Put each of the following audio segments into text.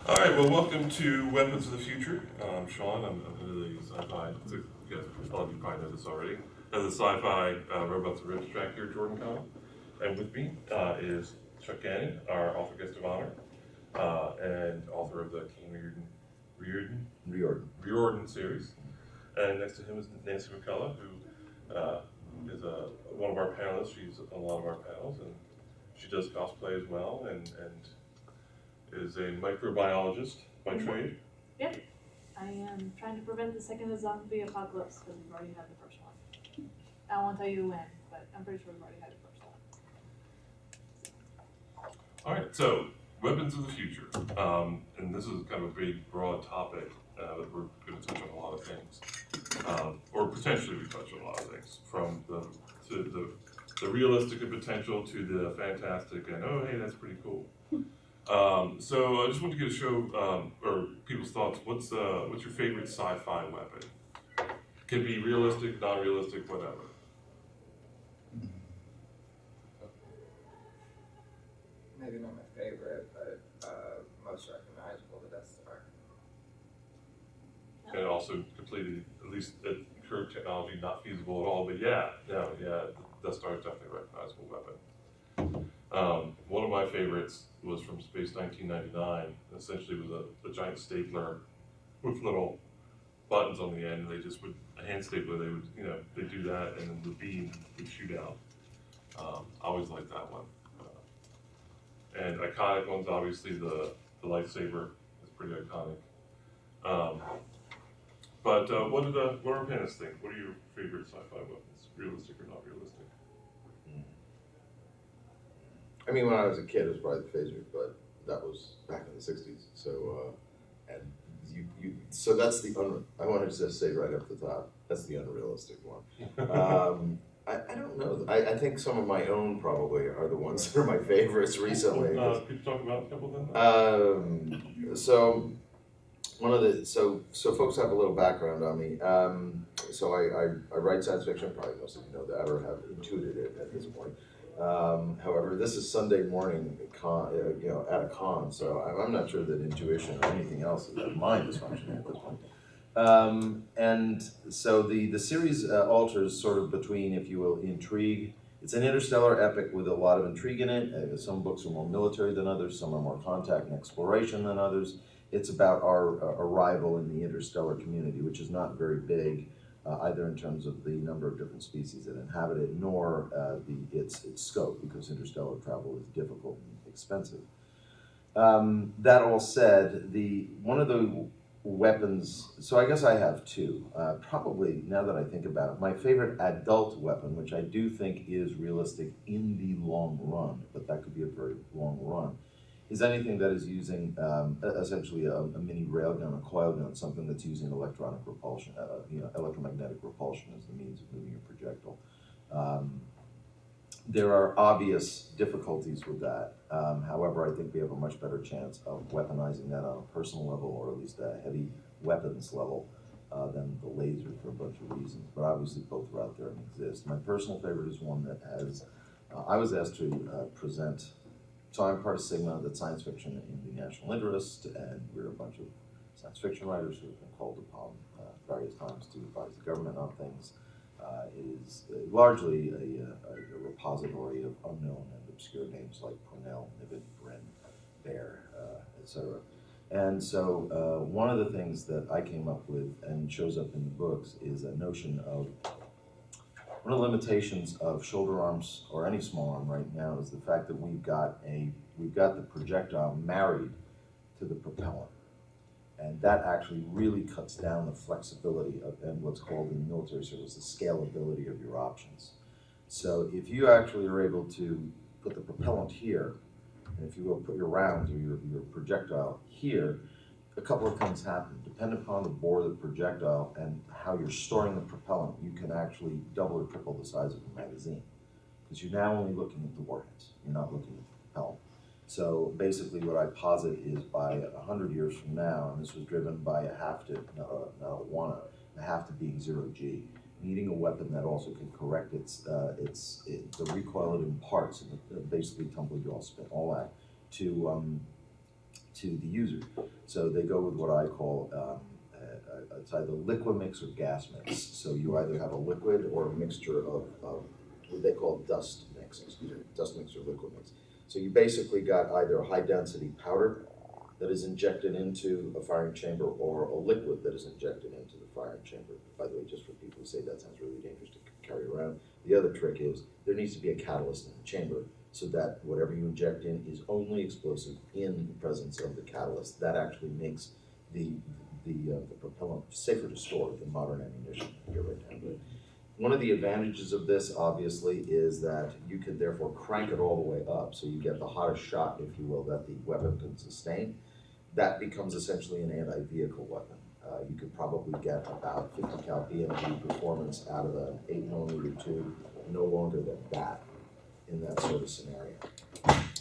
All right, well, welcome to Weapons of the Future. I'm Sean. I'm the Sci-Fi. You guys, a lot of you probably know this already. I'm the Sci-Fi Robots and Rips track here at JordanCon. And with me is Chuck Gannon, our author guest of honor, and author of the King Riordan series. And next to him is Nancy McCullough, who is one of our panelists. She's on a lot of our panels, and she does cosplay as well, and is a microbiologist by trade. Yep. I am trying to prevent the second zombie apocalypse because we've already had the first one. I won't tell you when, but I'm pretty sure we've already had the first one. All right, so weapons of the future. And this is kind of a big, broad topic that we're going to touch on a lot of things. Or potentially we touch on a lot of things, from the realistic and potential to the fantastic and, oh, hey, that's pretty cool. So I just want to get a show, or people's thoughts. What's your favorite sci-fi weapon? Can be realistic, non-realistic, whatever. Maybe not my favorite, but most recognizable, the Death Star. And also completely, at least at current technology, not feasible at all. But yeah, the Death Star is definitely a recognizable weapon. One of my favorites was from Space 1999. Essentially, it was a giant stapler with little buttons on the end. They just would a hand stapler. They would, they do that, and then the beam would shoot out. I always liked that one. And iconic ones, obviously, the lightsaber is pretty iconic. But what do our panelists think? What are your favorite sci-fi weapons? Realistic or not realistic? I mean, when I was a kid, it was probably the phaser, but that was back in the '60s. So, so that's I wanted to just say right up the top, that's the unrealistic one. I don't know. I think some of my own probably are the ones that are my favorites recently. Could you talk about a couple of them? So folks have a little background on me. So I write science fiction. Probably most of you know that or have intuited it at this point. However, this is Sunday morning at a con, so I'm not sure that intuition or anything else is mind is functioning at this point. And so the series alters sort of between, if you will, intrigue. It's an interstellar epic with a lot of intrigue in it. Some books are more military than others. Some are more contact and exploration than others. It's about our arrival in the interstellar community, which is not very big, either in terms of the number of different species that inhabit it, nor its scope, because interstellar travel is difficult and expensive. That all said, one of the weapons, so I guess I have two. Probably, now that I think about it, my favorite adult weapon, which I do think is realistic in the long run, but that could be a very long run, is anything that is using essentially a mini railgun, a coil gun, something that's using electronic repulsion, electromagnetic repulsion as the means of moving a projectile. There are obvious difficulties with that. However, I think we have a much better chance of weaponizing that on a personal level, or at least a heavy weapons level, than the laser for a bunch of reasons. But obviously both are out there and exist. My personal favorite is one that has, I was asked to present. So I'm part of Sigma, that's science fiction in the national interest, and we're a bunch of science fiction writers who have been called upon various times to advise the government on things. It is largely a repository of unknown and obscure names like Cornell, Niven, Brin, Bear, etc. And so one of the things that I came up with and shows up in the books is a notion of one of the limitations of shoulder arms or any small arm right now is the fact that we've got the projectile married to the propellant, and that actually really cuts down the flexibility of and what's called in military service the scalability of your options. So if you actually are able to put the propellant here, and if you will put your rounds or your projectile here, a couple of things happen. Depending upon the bore of the projectile and how you're storing the propellant, you can actually double or triple the size of the magazine. Because you're now only looking at the warheads. You're not looking at the propellant. So basically what I posit is by 100 years from now, and this was driven by a half to, not a wanna, a half to being 0G, needing a weapon that also can correct the recoil it imparts, and basically tumble yaw spin, all that, to the user. So they go with what I call it's either liquid mix or gas mix. So you either have a liquid or a mixture of what they call dust mix, dust mix or liquid mix. So you basically got either a high density powder that is injected into a firing chamber or a liquid that is injected into the firing chamber. By the way, just for people who say that sounds really dangerous to carry around, the other trick is there needs to be a catalyst in the chamber so that whatever you inject in is only explosive in the presence of the catalyst. That actually makes the propellant safer to store than modern ammunition. Here right now. But one of the advantages of this, obviously, is that you can therefore crank it all the way up, so you get the hottest shot, if you will, that the weapon can sustain. That becomes essentially an anti-vehicle weapon. You could probably get about 50 cal BMG performance out of an 8mm tube, no longer than that in that sort of scenario.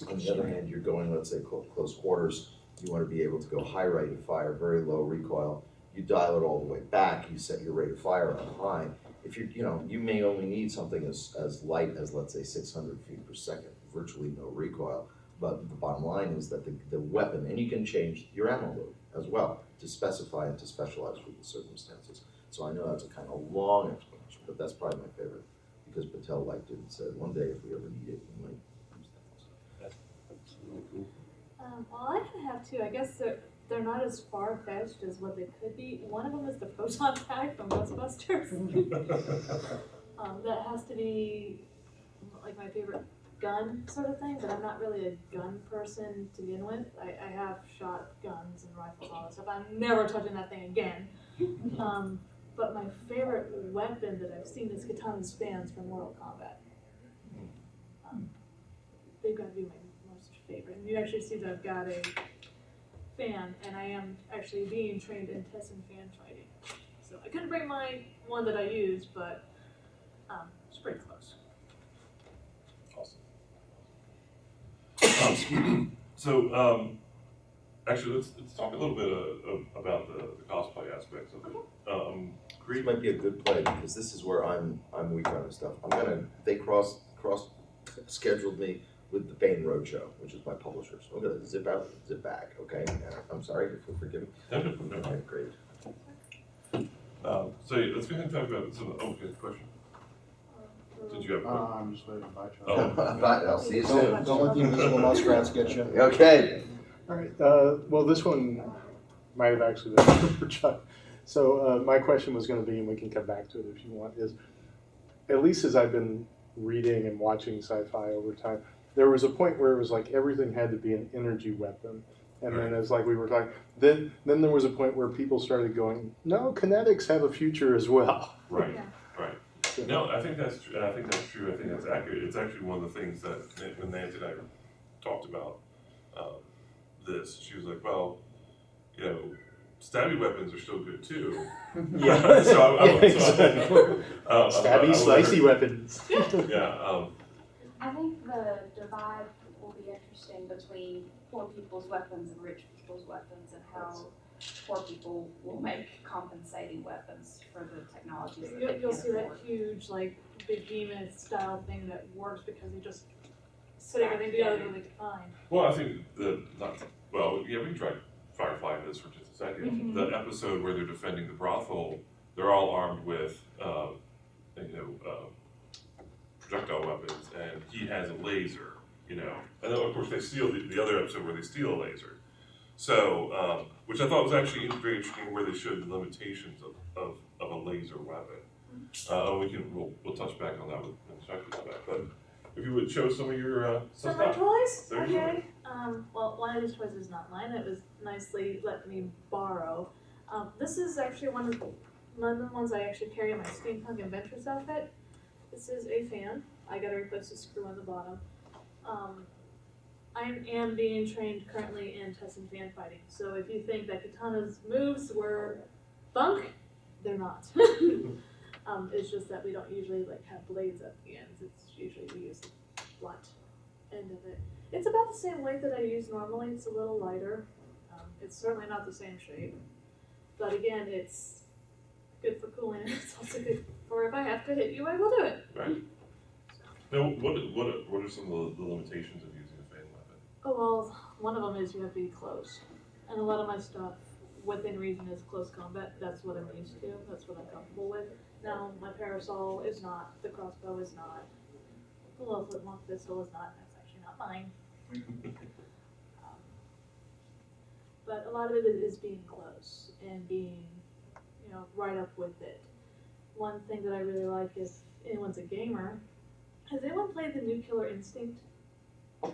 On the other hand, you're going, let's say, close quarters. You want to be able to go high rate of fire, very low recoil. You dial it all the way back. You set your rate of fire on high. If you may only need something as light as, let's say, 600 feet per second, virtually no recoil. But the bottom line is that the weapon, and you can change your ammo load as well to specify and to specialize for the circumstances. So I know that's a kind of long explanation, but that's probably my favorite because Patel liked it and said, one day if we ever need it, we might use that. That's really cool. Well, I can have two. I guess they're not as far-fetched as what they could be. One of them is the proton pack from Ghostbusters. That has to be like my favorite gun sort of thing, but I'm not really a gun person to begin with. I have shot guns and rifles and all that stuff. I'm never touching that thing again. But my favorite weapon that I've seen is Katana's fans from Mortal Kombat. They've got to be my most favorite. And you actually see that I've got a fan, and I am actually being trained in test and fan fighting. So I couldn't bring my one that I use, but it's pretty close. Awesome. So, actually, let's talk a little bit about the cosplay aspects of it. This might be a good play because this is where I'm weak on this stuff. They cross scheduled me with the Bane Roadshow, which is my publisher. So I'm gonna zip out, zip back. Okay, I'm sorry if you'll forgive me. Okay, great. So let's go ahead and talk about some. Good question. Did you have a question? I'm just waiting by Oh, bye. I'll see you soon. Don't let the invisible muskrats get you. Okay. All right. Well, this one might have actually been for Chuck. So my question was going to be, and we can come back to it if you want, is at least as I've been reading and watching sci-fi over time, there was a point where it was like everything had to be an energy weapon. And then as like we were talking, then there was a point where people started going, no, kinetics have a future as well. Right. Yeah. Right. No, I think that's true. I think that's accurate. It's actually one of the things that when Nancy and I talked about this, she was like, "Well, stabby weapons are still good too." Yeah. Stabby, slicey weapons. Yeah. I think the divide will be interesting between poor people's weapons and rich people's weapons, and how poor people will make compensating weapons for the technologies that they You'll can't see that afford. huge, like, behemoth style thing that works because you just put everything together really fine. Well, I think we can try Firefly in this for just a second. Mhm. The episode where they're defending the brothel, they're all armed with, projectile weapons, and he has a laser, And then, of course, they steal the other episode where they steal a laser. So, which I thought was actually very interesting, where they showed the limitations of a laser weapon. We'll touch back on that when Chuck gets back. But if you would show some of your So stuff. my toys? There you Okay. Well, one of these toys is not mine. It was nicely let me borrow. This is actually one of the ones I actually carry in my steampunk adventurous outfit. This is a fan. I gotta replace the screw on the bottom. I am being trained currently in test and fan fighting. So if you think that Katana's moves were bunk, they're not. It's just that we don't usually have blades at the ends. It's usually we use the blunt end of it. It's about the same weight that I use normally. It's a little lighter. It's certainly not the same shape. But again, it's good for cooling, and it's also good for if I have to hit you, I will do it. Right. Now, what are some of the limitations of using a fan weapon? Oh, well, one of them is you have to be close. And a lot of my stuff, within reason, is close combat. That's what I'm used to. That's what I'm comfortable with. Now, my parasol is not. The crossbow is not. The low flintlock pistol is not. That's actually not mine. But a lot of it is being close and being, right up with it. One thing that I really like, if anyone's a gamer, has anyone played the new Killer Instinct? No.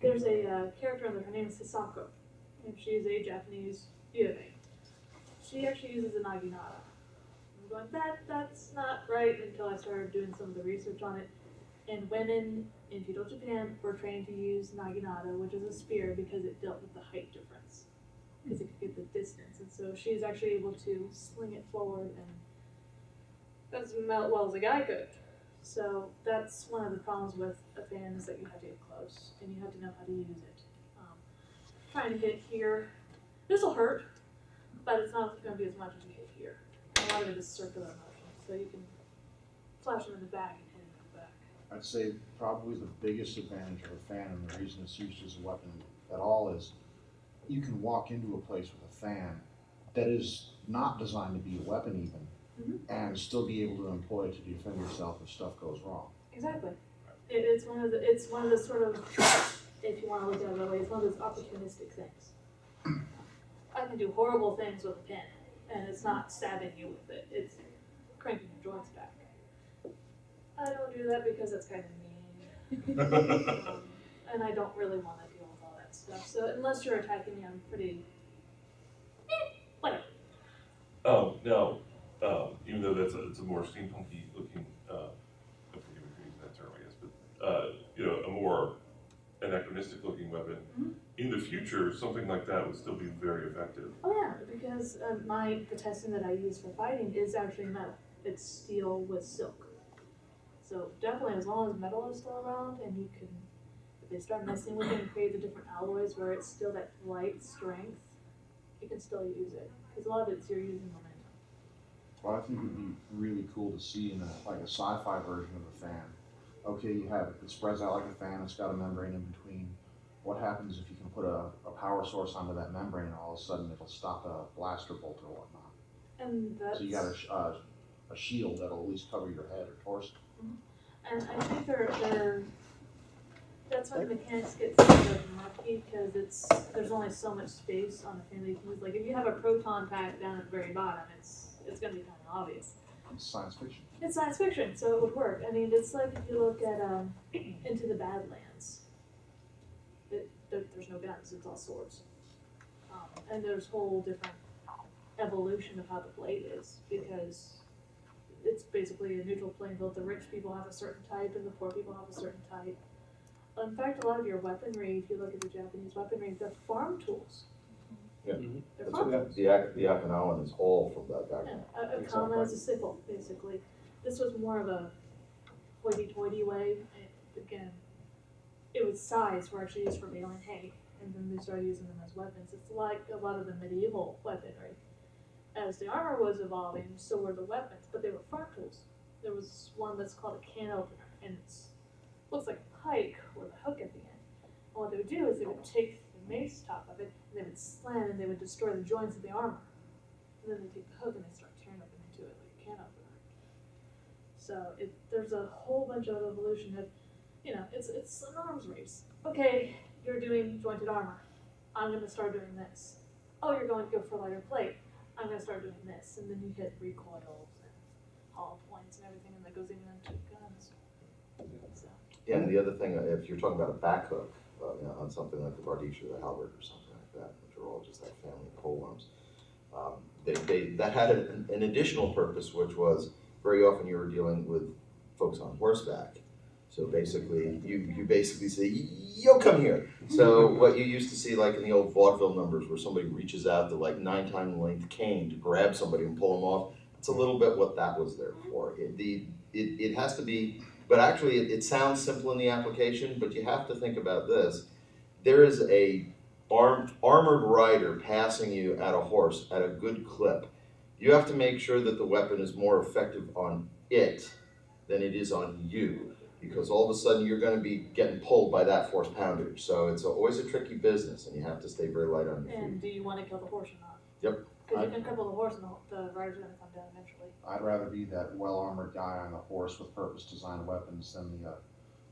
There's a character in there, her name is Hisako, and she's a Japanese UFA. She actually uses a naginata. I'm going, that's not right, until I started doing some of the research on it. And women in feudal Japan were trained to use naginata, which is a spear, because it dealt with the height difference, because it could get the distance. And so she's actually able to sling it forward and as well as a guy could. So that's one of the problems with a fan, is that you have to get close and you have to know how to use it. Trying to hit here, this will hurt, but it's not going to be as much as you hit here. A lot of it is circular motion, so you can flash them in the back and hit them in the back. I'd say probably the biggest advantage of a fan, and the reason it's used as a weapon at all, is you can walk into a place with a fan that is not designed to be a weapon even, and still be able to employ it to defend yourself if stuff goes wrong. Exactly. It's one of the sort of, if you want to look at it that way, it's one of those opportunistic things. I can do horrible things with a pen, and it's not stabbing you with it. It's cranking your joints back. I don't do that because it's kind of mean, and I don't really want to deal with all that stuff. So unless you're attacking me, I'm pretty, whatever. Oh, no. Even though it's a more steampunky looking, I forget if you're using that term, I guess, but, a more anachronistic looking weapon, in the future, something like that would still be very effective. Oh yeah, because the testing that I use for fighting is actually metal. It's steel with silk. So definitely, as long as metal is still around, and you can, if they start messing with it and create the different alloys where it's still that light strength, you can still use it. Because a lot of it's you're using momentum. What I think would be really cool to see in a sci-fi version of a fan. Okay, you have it. It spreads out like a fan. It's got a membrane in between. What happens if you can put a power source onto that membrane, and all of a sudden it'll stop a blaster bolt or whatnot? And that's, So you got a shield that'll at least cover your head or torso. and I think that's why the mechanics get sort of murky, because there's only so much space on the fan that you can use. Like if you have a proton pack down at the very bottom, it's going to be kind of obvious. It's science fiction. It's science fiction, so it would work. I mean, it's like if you look at Into the Badlands. There's no guns, it's all swords. And there's whole different evolution of how the blade is, because it's basically a neutral playing field. The rich people have a certain type and the poor people have a certain type. In fact, a lot of your weaponry, if you look at the Japanese weaponry, they're farm tools. Yeah. They're That's farm what tools. the Okinawan is all from that background. Yeah, a common as a sickle, basically. This was more of a hoity-toity way. Again, it was size were actually used for baling hay, and then they started using them as weapons. It's like a lot of the medieval weaponry. As the armor was evolving, so were the weapons, but they were farm tools. There was one that's called a can opener, and it looks like a pike with a hook at the end. And what they would do is they would take the mace top of it, and they would slam, and they would destroy the joints of the armor. And then they take the hook and they start tearing open into it like a can opener. So there's a whole bunch of evolution of, it's an arms race. Okay, you're doing jointed armor. I'm going to start doing this. Oh, you're going to go for lighter plate. I'm going to start doing this. And then you hit recoils and hollow points and everything, and that goes even into guns. So. Yeah, and the other thing, if you're talking about a back hook on something like the Bardiche or the halberd or something like that, which are all just that family of polearms, that had an additional purpose, which was very often you were dealing with folks on horseback. So basically, you basically say, yo, come here. So what you used to see like in the old vaudeville numbers where somebody reaches out to like 9-time length cane to grab somebody and pull them off, it's a little bit what that was there for. It has to be, but actually it sounds simple in the application, but you have to think about this. There is a armored rider passing you at a horse at a good clip. You have to make sure that the weapon is more effective on it than it is on you. because all of a sudden you're gonna be getting pulled by that force poundage. So it's always a tricky business, and you have to stay very light on your And feet. do you want to kill the horse or not? Yep. Because you can cripple the horse and the rider's gonna come down eventually. I'd rather be that well-armored guy on the horse with purpose-designed weapons than the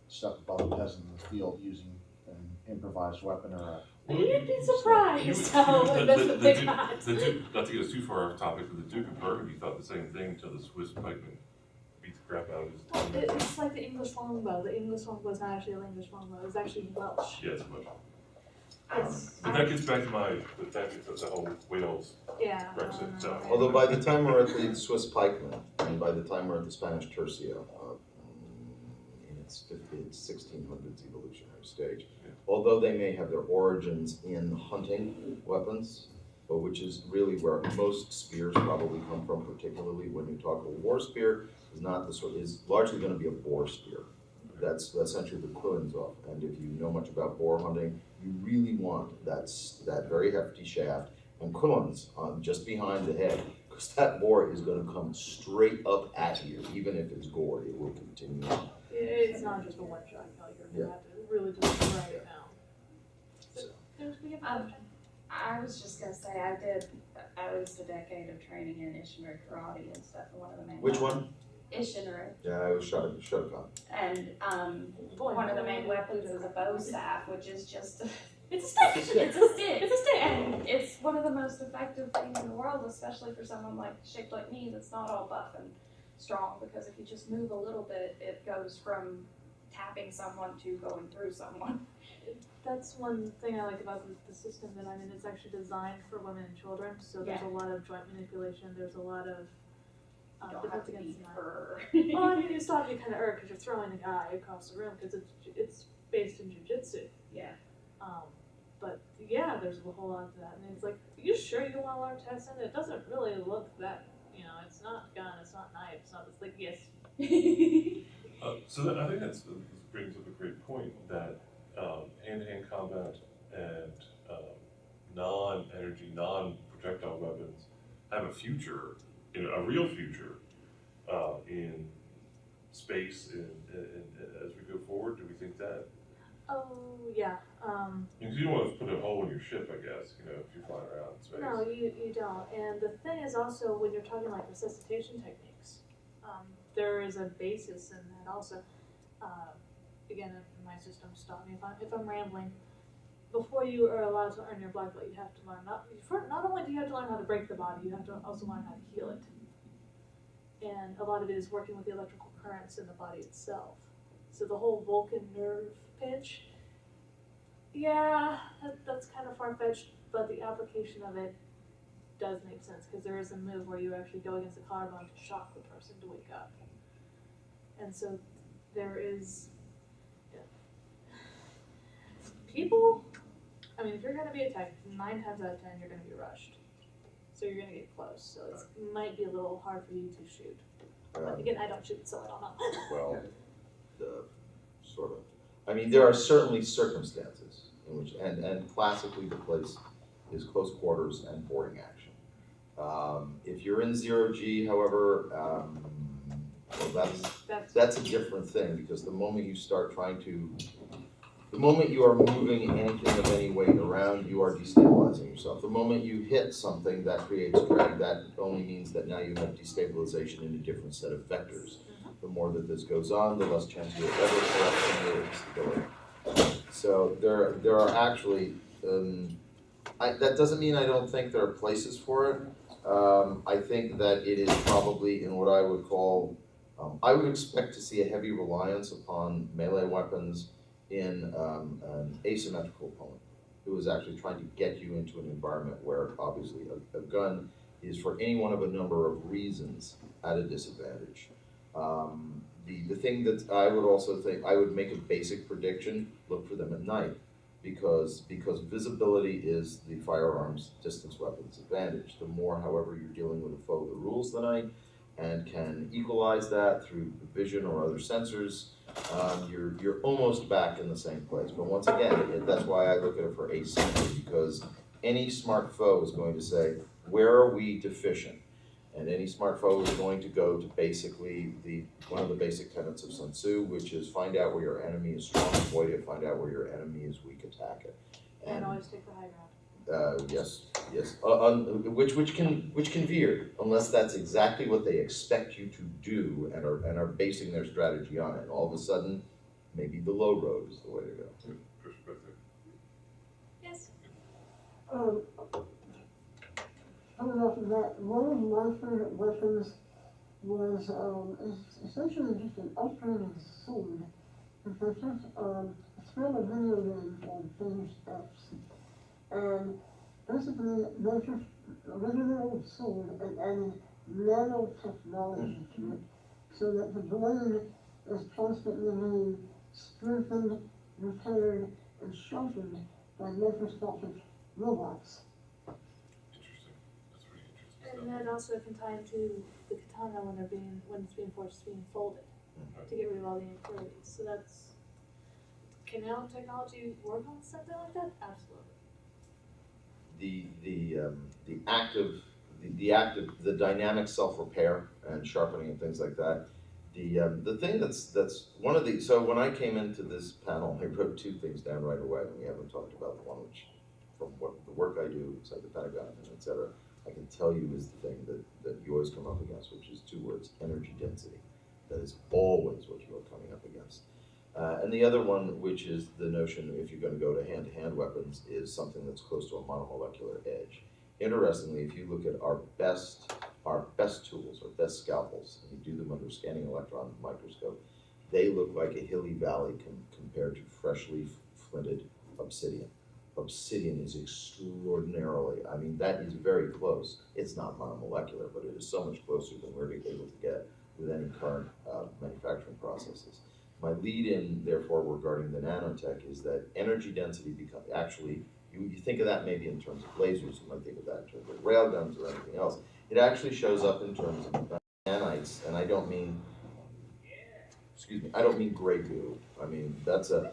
step above the peasant in the field using an improvised weapon or a... You'd be surprised how investment they got. The Duke, not to get us too far off topic, but the Duke of Burgundy thought the same thing until the Swiss pikeman beat the crap out of his team. It's like the English longbow. The English longbow is not actually an English longbow. It was actually Welsh. Yeah, it's much. It's, But that gets back to the whole Wales yeah. Brexit, so. Although by the time we're at the Swiss pikeman, and by the time we're at the Spanish tercio, in its 1600s evolutionary stage, although they may have their origins in hunting weapons, but which is really where most spears probably come from, particularly when you talk a war spear, is largely going to be a boar spear. That's essentially the quillings off. And if you know much about boar hunting, you really want that very hefty shaft and quillings on just behind the head, because that boar is going to come straight up at you, even if it's gored. It will continue on. It's not just a one shot kill. You're gonna have to really just write it down. So, we have a question? I was just gonna say, I did at least a decade of training in Ishinari karate and stuff, and one of the main... Which one? Ishinari. Yeah, I was Shotokan. And, one of the main weapons is a bow staff, which is just, It's a stick. it's a stick. It's a stick. And it's one of the most effective things in the world, especially for someone shaped like me that's not all buff and strong, because if you just move a little bit, it goes from tapping someone to going through someone. That's one thing I like about the system that I'm in. It's actually designed for women and children, so there's Yeah. a lot of joint manipulation. There's a lot of You don't have to be her. Well, I mean, you still have to be kind of because you're throwing a guy across the room because it's based in jujitsu. Yeah. But yeah, there's a whole lot to that, and it's like, you sure you want to learn testing? It doesn't really look that, it's not gun, it's not knife, it's not. It's like, yes. So I think this brings up a great point that hand-to-hand combat and non-energy, non-projectile weapons have a future, a real future in space and as we go forward. Do we think that? Oh yeah. Because you don't want to put a hole in your ship, I guess, if you're flying around in space. No, you don't. And the thing is also, when you're talking like resuscitation techniques, there is a basis in that also. Again, in my system, stop me if I'm rambling. Before you are allowed to earn your black belt, you have to learn not only do you have to learn how to break the body, you have to also learn how to heal it. And a lot of it is working with the electrical currents in the body itself. So the whole Vulcan nerve pitch, yeah, that's kind of far-fetched, but the application of it does make sense, because there is a move where you actually go against the collarbone to shock the person to wake up. And so there is people, I mean, if you're going to be attacked, 9 times out of 10 you're going to be rushed. So you're going to get close. So it might be a little hard for you to shoot. But again, I don't shoot, so I don't know. Well, sort of. I mean, there are certainly circumstances in which, and classically the place is close quarters and boarding action. If you're in 0G, however, well, that's a different thing, because the moment you start the moment you are moving anything of any weight around, you are destabilizing yourself. The moment you hit something that creates drag, that only means that now you have destabilization in a different set of vectors. The more that this goes on, the less chance you will ever correct your instability. So there are actually, that doesn't mean I don't think there are places for it. I think that it is probably in what I would call, I would expect to see a heavy reliance upon melee weapons in an asymmetrical opponent who is actually trying to get you into an environment where obviously a gun is, for any one of a number of reasons, at a disadvantage. The thing that I would also think, I would make a basic prediction, look for them at night, because visibility is the firearm's distance weapon's advantage. The more, however, you're dealing with a foe that rules the night and can equalize that through vision or other sensors, you're almost back in the same place. But once again, that's why I look at it for asymmetry, because any smart foe is going to say, where are we deficient? And any smart foe is going to go to basically one of the basic tenets of Sun Tzu, which is find out where your enemy is strong, avoid it, find out where your enemy is weak, attack it. And always take the high ground. Yes, which can veer unless that's exactly what they expect you to do and are basing their strategy on it. And all of a sudden, maybe the low road is the way to go. Perspective. Yes. Coming off of that, one of my favorite weapons was essentially just an upgraded sword. Because it's from a video game called Famous X. And basically, they just original sword and added nanotechnology to it, so that the blade is constantly being strengthened, repaired, and sharpened by microscopic robots. Interesting. That's pretty interesting And that also can tie into the katana when it's being forced to being folded to get rid of all the impurities. So can nanotechnology work on something like that? Absolutely. The dynamic self-repair and sharpening and things like that. The thing that's one of the, so when I came into this panel, I wrote two things down right away, and we haven't talked about the one which, from what the work I do inside the Pentagon and et cetera, I can tell you is the thing that you always come up against, which is two words: energy density. That is always what you are coming up against. And the other one, which is the notion, if you're going to go to hand-to-hand weapons, is something that's close to a monomolecular edge. Interestingly, if you look at our best tools, our best scalpels, and you do them under a scanning electron microscope, they look like a hilly valley compared to freshly flinted obsidian. Obsidian is extraordinarily, I mean, that is very close. It's not monomolecular, but it is so much closer than we're able to get with any current manufacturing processes. My lead-in, therefore, regarding the nanotech is that energy density actually, you think of that maybe in terms of lasers, you might think of that in terms of railguns or anything else. It actually shows up in terms of nanites, and I don't mean gray goo. I mean, that's an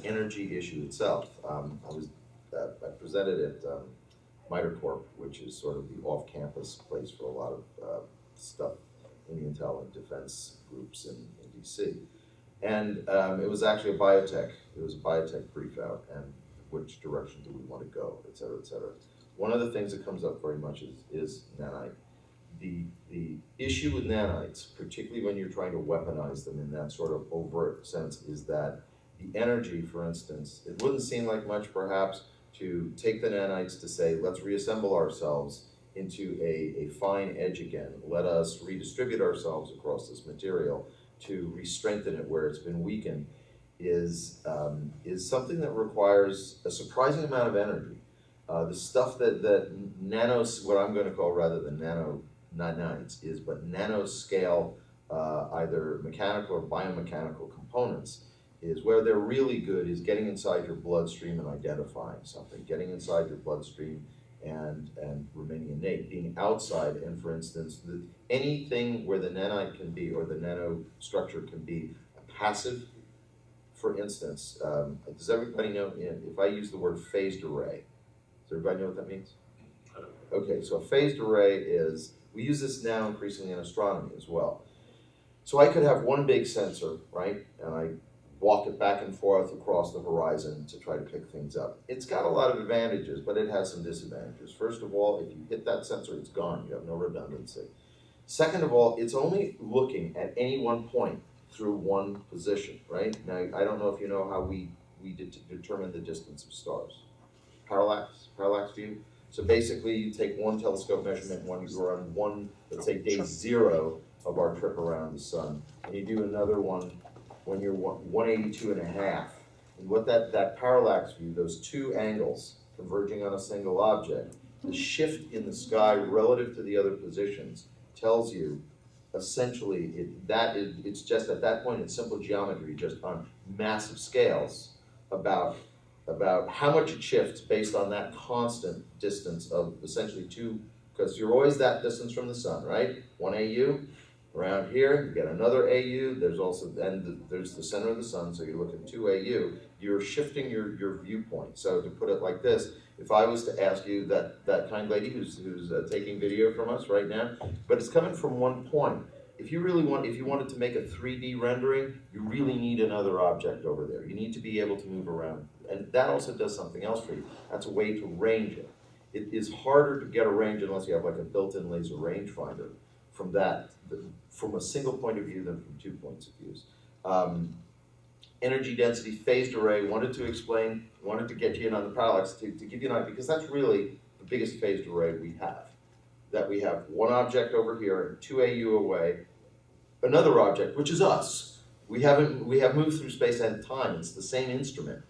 energy issue itself. I presented at MITRE Corp, which is sort of the off-campus place for a lot of stuff in the intel and defense groups in DC. And it was actually a biotech. It was a biotech brief out, and which direction do we want to go, et cetera, et cetera. One of the things that comes up very much is nanite. The issue with nanites, particularly when you're trying to weaponize them in that sort of overt sense, is that the energy, for instance, it wouldn't seem like much perhaps to take the nanites to say, let's reassemble ourselves into a fine edge again. Let us redistribute ourselves across this material to re-strengthen it where it's been weakened is something that requires a surprising amount of energy. The stuff that what I'm going to call rather than nanites is, but nanoscale, either mechanical or biomechanical components, is where they're really good is getting inside your bloodstream and identifying something, getting inside your bloodstream and remaining innate, being outside, and for instance, anything where the nanite can be, or the nanostructure can be passive, for instance, does everybody know, if I use the word phased array, does everybody know what that means? Okay, so a phased array is, we use this now increasingly in astronomy as well. So I could have one big sensor, right, and I walk it back and forth across the horizon to try to pick things up. It's got a lot of advantages, but it has some disadvantages. First of all, if you hit that sensor, it's gone. You have no redundancy. Second of all, it's only looking at any one point through one position, right? Now, I don't know if you know how we determine the distance of stars. Parallax view. So basically, you take one telescope measurement when you're on one, let's say day 0 of our trip around the sun, and you do another one when you're 182.5. And what that parallax view, those two angles converging on a single object, the shift in the sky relative to the other positions tells you essentially it's just at that point in simple geometry, just on massive scales, about how much it shifts based on that constant distance of essentially two, because you're always that distance from the sun, right? 1 AU, Around here, you get another AU, there's also, there's the center of the sun, so you look at 2 AU, you're shifting your viewpoint. So to put it like this, if I was to ask you, that kind lady who's taking video from us right now, but it's coming from one point. If you wanted to make a 3D rendering, you really need another object over there. You need to be able to move around. And that also does something else for you. That's a way to range it. It is harder to get a range unless you have like a built-in laser rangefinder from a single point of view than from 2 points of views. Energy density, phased array, wanted to get you in on the parallax to give you an idea, because that's really the biggest phased array we have. That we have one object over here and 2 AU away, another object, which is us. We have moved through space and time. It's the same instrument,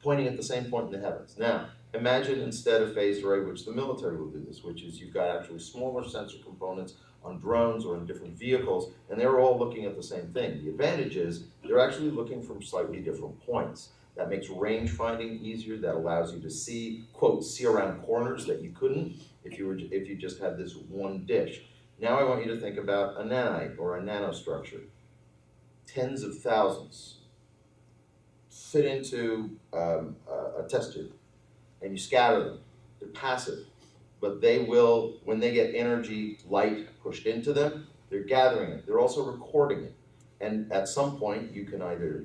pointing at the same point in the heavens. Now, imagine instead of phased array, which the military will do this, which is you've got actually smaller sensor components on drones or in different vehicles, and they're all looking at the same thing. The advantage is they're actually looking from slightly different points. That makes range finding easier. That allows you to see, quote, see around corners that you couldn't if you just had this one dish. Now I want you to think about a nanite or a nanostructure. Tens of thousands fit into a test tube, and you scatter them. They're passive, but they will, when they get energy, light pushed into them, they're gathering it. They're also recording it. And at some point, you can either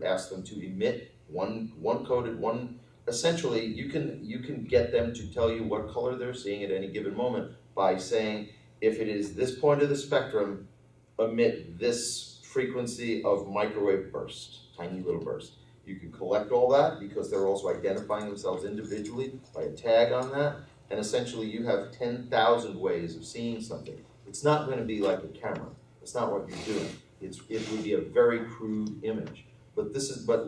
ask them to emit essentially you can get them to tell you what color they're seeing at any given moment by saying, if it is this point of the spectrum, emit this frequency of microwave burst, tiny little burst. You can collect all that because they're also identifying themselves individually by a tag on that, and essentially you have 10,000 ways of seeing something. It's not going to be like a camera. It's not what you're doing. It would be a very crude image. But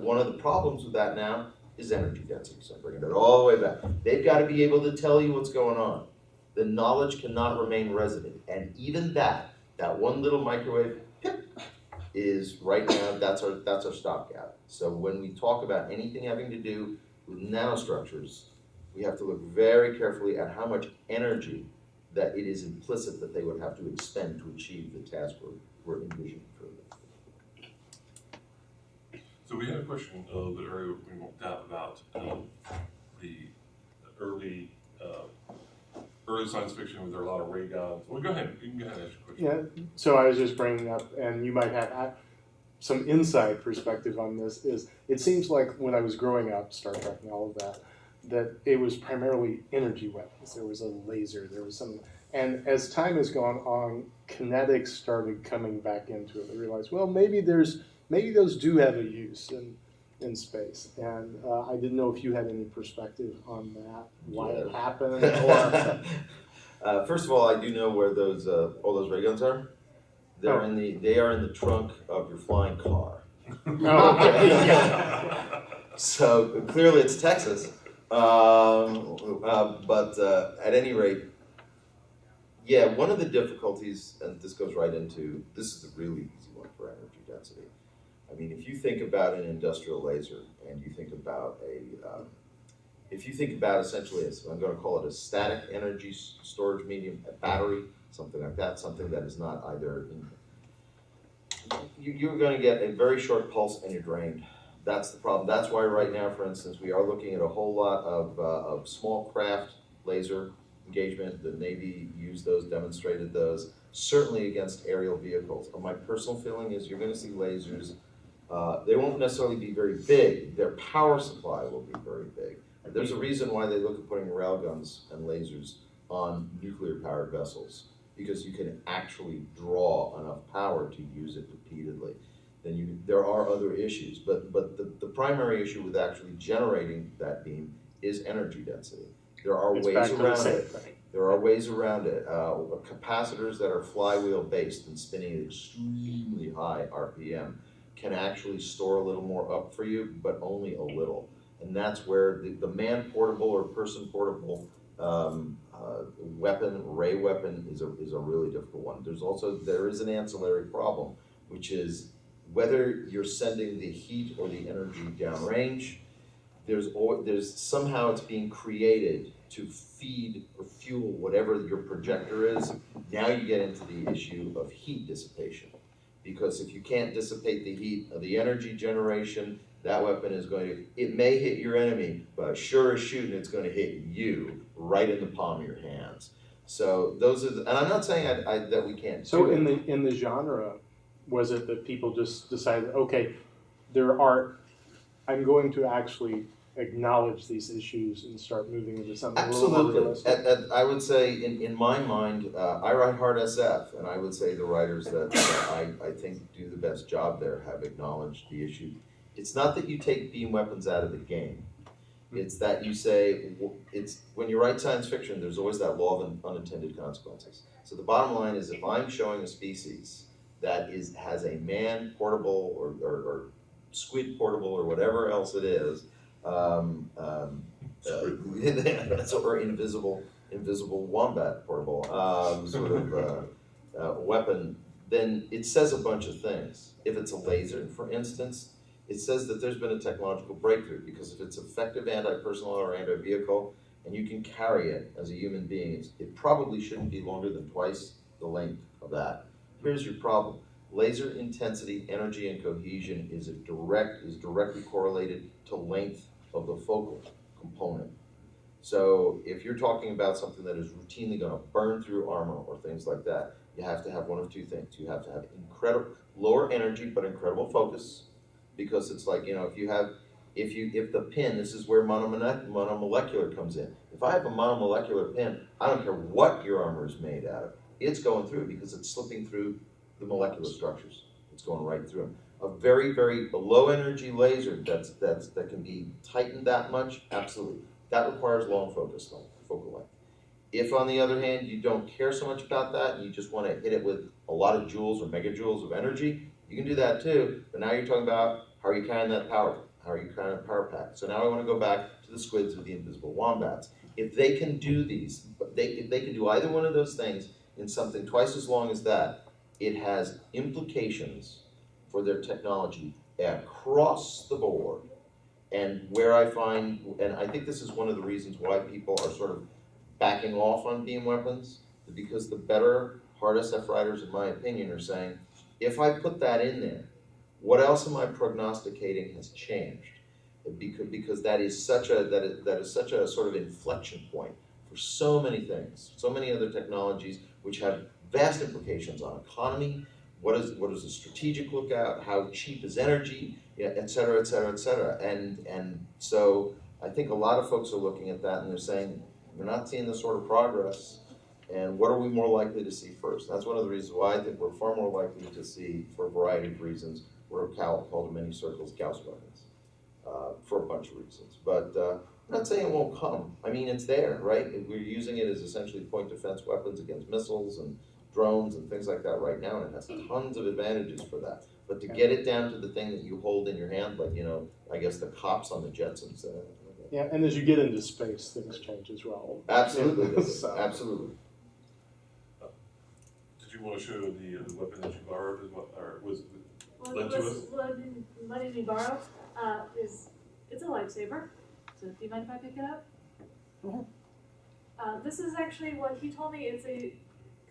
one of the problems with that now is energy density. So I'm bringing it all the way back. They've got to be able to tell you what's going on. The knowledge cannot remain resident. And even that one little microwave pip, is right now, that's our stopgap. So when we talk about anything having to do with nanostructures, we have to look very carefully at how much energy that it is implicit that they would have to expend to achieve the task we're envisioning for them. So we had a question a little bit earlier we walked out about the early science fiction with there are a lot of ray guns. Well, go ahead. You can go ahead and ask your question. Yeah, so I was just bringing up, and you might have some inside perspective on this, is it seems like when I was growing up, Star Trek and all of that it was primarily energy weapons. There was a laser, there was some, and as time has gone on, kinetics started coming back into it. I realized, well, maybe those do have a use in space, and I didn't know if you had any perspective on that, why it happened, or... First of all, I do know where all those ray guns are. They are in the trunk of your flying car. So clearly it's Texas, but at any rate, yeah, one of the difficulties, and this goes right into, this is a really easy one for energy density. I mean, if you think about an industrial laser, and you think about essentially, I'm going to call it a static energy storage medium, a battery, something like that, something that is not either, you're going to get a very short pulse and you're drained. That's the problem. That's why right now, for instance, we are looking at a whole lot of small craft laser engagement. The Navy used those, demonstrated those, certainly against aerial vehicles. My personal feeling is you're going to see lasers. They won't necessarily be very big. Their power supply will be very big. There's a reason why they look at putting railguns and lasers on nuclear-powered vessels, because you can actually draw enough power to use it repeatedly. Then there are other issues, but the primary issue with actually generating that beam is energy density. There are ways around it. There are ways around it. Capacitors that are flywheel-based and spinning at extremely high RPM can actually store a little more up for you, but only a little. And that's where the man-portable or person-portable ray weapon is a really difficult one. There is an ancillary problem, which is whether you're sending the heat or the energy downrange, there's somehow it's being created to feed or fuel whatever your projector is. Now you get into the issue of heat dissipation. Because if you can't dissipate the heat of the energy generation, that weapon is going to, it may hit your enemy, but sure as shooting, it's going to hit you right in the palm of your hands. So those are, and I'm not saying that we can't So do in it. the genre, was it that people just decided, okay, I'm going to actually acknowledge these issues and start moving into something a little more Absolutely. realistic? I would say, in my mind, I write hard SF, and I would say the writers that I think do the best job there have acknowledged the issue. It's not that you take beam weapons out of the game. It's that you say, when you write science fiction, there's always that law of unintended consequences. So the bottom line is, if I'm showing a species that has a man portable or squid portable or whatever else it is, or invisible wombat portable weapon, then it says a bunch of things. If it's a laser, for instance, it says that there's been a technological breakthrough, because if it's effective anti-personnel or anti-vehicle, and you can carry it as a human being, it probably shouldn't be longer than twice the length of that. Here's your problem. Laser intensity, energy, and cohesion is directly correlated to length of the focal component. So if you're talking about something that is routinely going to burn through armor or things like that, you have to have one of two things. You have to have lower energy but incredible focus, because it's like, if the pin, this is where monomolecular comes in. If I have a monomolecular pin, I don't care what your armor is made out of. It's going through, because it's slipping through the molecular structures. It's going right through them. A very, very low energy laser that can be tightened that much, absolutely. That requires long focal length. If, on the other hand, you don't care so much about that and you just want to hit it with a lot of joules or megajoules of energy, you can do that too. But now you're talking about, how are you carrying that power? How are you carrying that power pack? So now I want to go back to the squids with the invisible wombats. If they can do these, if they can do either one of those things in something twice as long as that, it has implications for their technology across the board. And where I find, and I think this is one of the reasons why people are sort of backing off on beam weapons, because the better hard SF writers, in my opinion, are saying, if I put that in there, what else am I prognosticating has changed? Because that is such a sort of inflection point for so many things, so many other technologies which have vast implications on economy. What is a strategic lookout? How cheap is energy? Et cetera, et cetera, et cetera. And so I think a lot of folks are looking at that and they're saying, we're not seeing this sort of progress. And what are we more likely to see first? That's one of the reasons why I think we're far more likely to see, for a variety of reasons, what are called in many circles Gauss weapons, for a bunch of reasons. But I'm not saying it won't come. I mean, it's there, right? We're using it as essentially point defense weapons against missiles and drones and things like that right now, and it has tons of advantages for that. But to get it down to the thing that you hold in your hand, like, I guess the cops on the Jetsons. Yeah, and as you get into space, things change as well. Absolutely, So. absolutely. Did you want to show the weapon that you borrowed as well, or was it What did you borrow? It's a lightsaber. So do you mind if I pick it up? Mhm. This is actually what he told me. It's a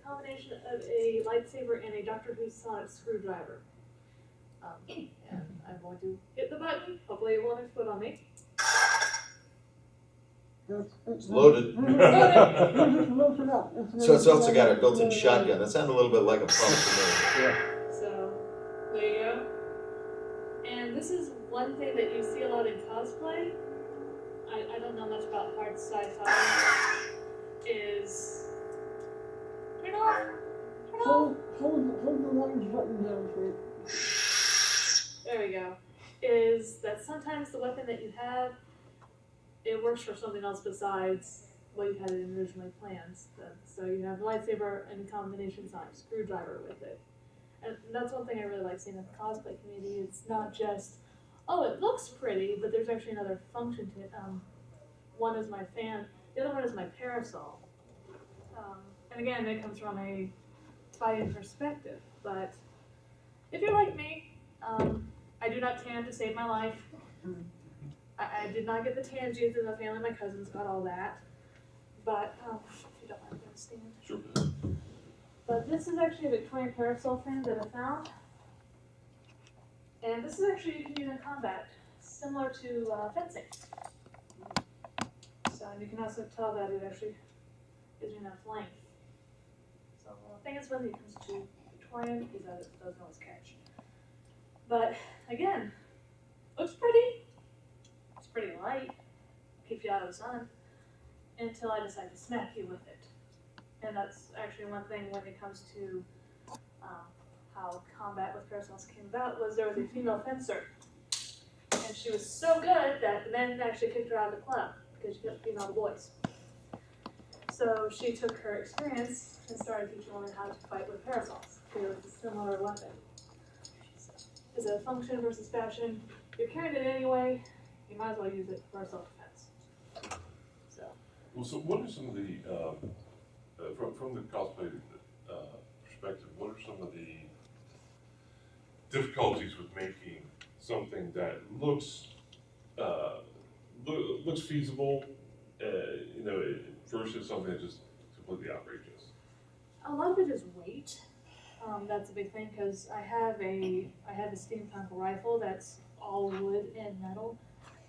combination of a lightsaber and a Doctor Who sonic screwdriver. And I'm going to hit the button. Hopefully it won't explode on me. It's loaded. So So it's also got a built-in shotgun. That sounded a little bit like a pump to me. Yeah. So there you go. And this is one thing that you see a lot in cosplay. I don't know much about hard sci-fi. Is turn off. Turn off. Hold the large button down for it. There we go. Is that sometimes the weapon that you have, it works for something else besides what you had it originally planned. So you have a lightsaber and a combination sonic screwdriver with it. And that's one thing I really like seeing in the cosplay community. It's not just, oh, it looks pretty, but there's actually another function to it. One is my fan, the other one is my parasol. And again, it comes from a buy-in perspective. But if you're like me, I do not tan to save my life. I did not get the tan genes in the family, my cousins got all that. But, if you don't mind, I'm gonna stand. Sure. But this is actually a Victorian parasol fan that I found. And this is actually, you can use in combat, similar to fencing. So you can also tell that it actually gives you enough length. So the thing is, when it comes to Victorian, is that it doesn't always catch. But again, looks pretty. It's pretty light, keeps you out of the sun, until I decide to smack you with it. And that's actually one thing when it comes to how combat with parasols came about, was there was a female fencer. And she was so good that the men actually kicked her out of the club because she kept beating all the boys. So she took her experience and started teaching women how to fight with parasols. It was a similar weapon. Is it a function versus fashion? You're carrying it anyway, you might as well use it for self-defense. So. Well, so what are some of the, from the cosplay perspective, what are some of the difficulties with making something that looks feasible, versus something that's just completely outrageous? A lot of it is weight. That's a big thing because I have a steampunk rifle that's all wood and metal,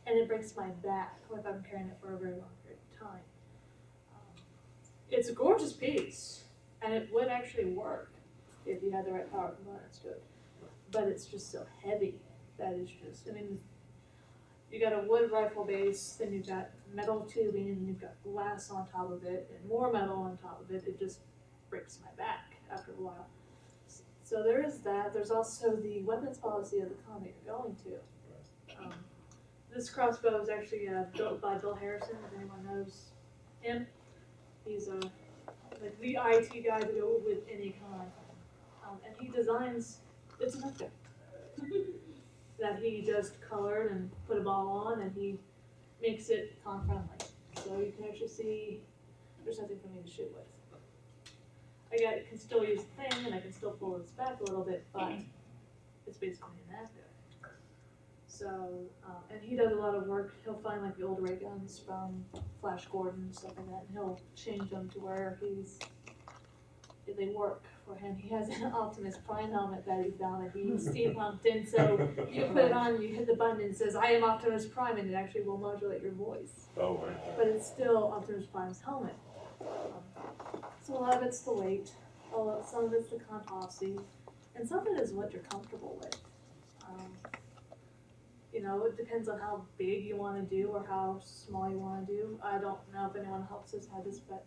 and it breaks my back if I'm carrying it for a very long period of time. It's a gorgeous piece, and it would actually work if you had the right power components to it. But it's just so heavy that it's just, you got a wood rifle base, then you've got metal tubing, and you've got glass on top of it, and more metal on top of it. It just breaks my back after a while. So there is that. There's also the weapons policy of the con that you're going to. This crossbow is actually built by Bill Harrison, if anyone knows him. He's like the IT guy to go with any con. And he designs, it's an object that he just colored and put a ball on, and he makes it con friendly. So you can actually see there's nothing for me to shoot with. I can still use the thing, and I can still pull this back a little bit, but it's basically inactive. So, and he does a lot of work. He'll find like the old ray guns from Flash Gordon, stuff like that, and he'll change them to where they work for him. He has an Optimus Prime helmet that he found that he steampunked in, so you put it on, you hit the button, and it says, "I am Optimus Prime," and it actually will modulate your voice. Oh, right. But it's still Optimus Prime's helmet. So a lot of it's the weight, some of it's the con policy, and some of it is what you're comfortable with. It depends on how big you want to do or how small you want to do. I don't know if anyone else has had this, but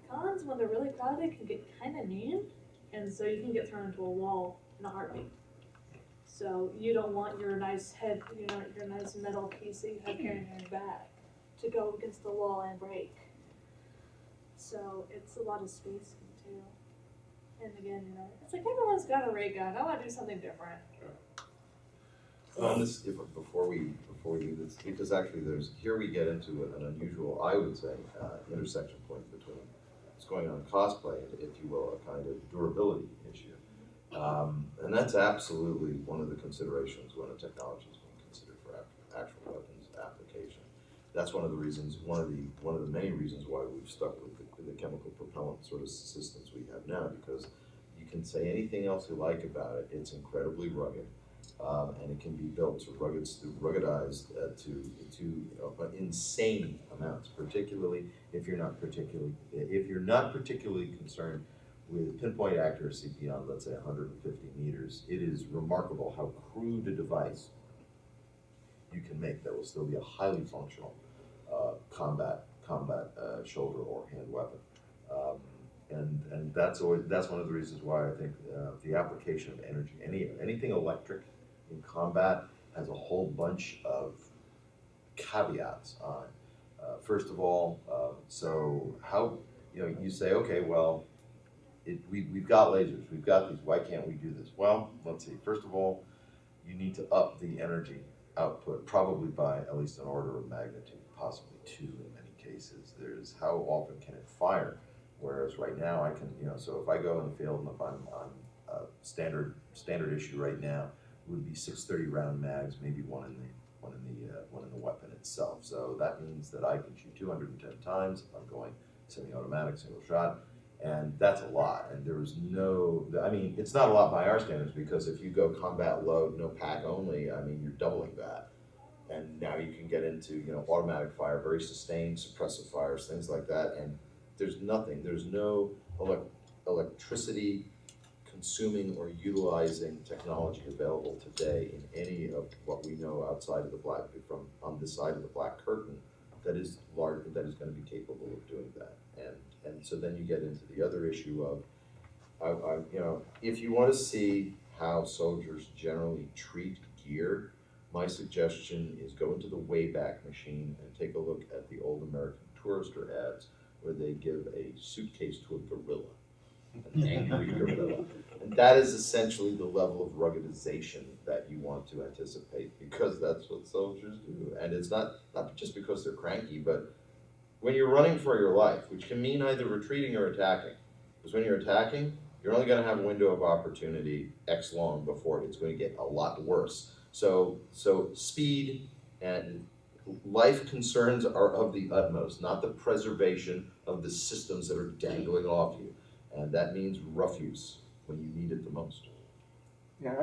cons, when they're really crowded, can get kind of mean, and so you can get thrown into a wall in a heartbeat. So you don't want your nice head, your nice metal piece that you have carrying on your back to go against the wall and break. So it's a lot of spacing too. And again, it's like everyone's got a ray gun. I want to do something different. Before we do this, because actually here we get into an unusual, I would say, intersection point between what's going on in cosplay and, if you will, a kind of durability issue. And that's absolutely one of the considerations when a technology is being considered for actual weapons application. That's one of the reasons, one of the many reasons why we've stuck with the chemical propellant sort of systems we have now, because you can say anything else you like about it, it's incredibly rugged. And it can be built to ruggedized to insane amounts, particularly if you're not particularly concerned with pinpoint accuracy beyond, let's say, 150 meters. It is remarkable how crude a device you can make that will still be a highly functional combat shoulder or hand weapon. And that's one of the reasons why I think the application of energy, anything electric in combat, has a whole bunch of caveats on it. First of all, so how, you say, okay, well, we've got lasers, we've got these, why can't we do this? Well, let's see, first of all, you need to up the energy output, probably by at least an order of magnitude, possibly 2 in many cases. There's how often can it fire? Whereas right now I can, so if I go in the field and if I'm on standard issue right now, it would be 630 round mags, maybe one one in the weapon itself. So that means that I can shoot 210 times if I'm going semi-automatic, single shot, and that's a lot. And there's no, I mean, it's not a lot by our standards, because if you go combat load, no pack only, I mean, you're doubling that. And now you can get into, automatic fire, very sustained, suppressive fires, things like that, and there's nothing, there's no electricity consuming or utilizing technology available today in any of what we know outside of the black, from on this side of the black curtain, that is large, that is going to be capable of doing that. And so then you get into the other issue of, if you want to see how soldiers generally treat gear, my suggestion is go into the Wayback Machine and take a look at the old American Tourister ads, where they give a suitcase to a gorilla, an angry gorilla. And that is essentially the level of ruggedization that you want to anticipate, because that's what soldiers do. And it's not just because they're cranky, but when you're running for your life, which can mean either retreating or attacking, because when you're attacking, you're only going to have a window of opportunity X long before it's going to get a lot worse. So speed and life concerns are of the utmost, not the preservation of the systems that are dangling off you. And that means rough use when you need it the most. Yeah,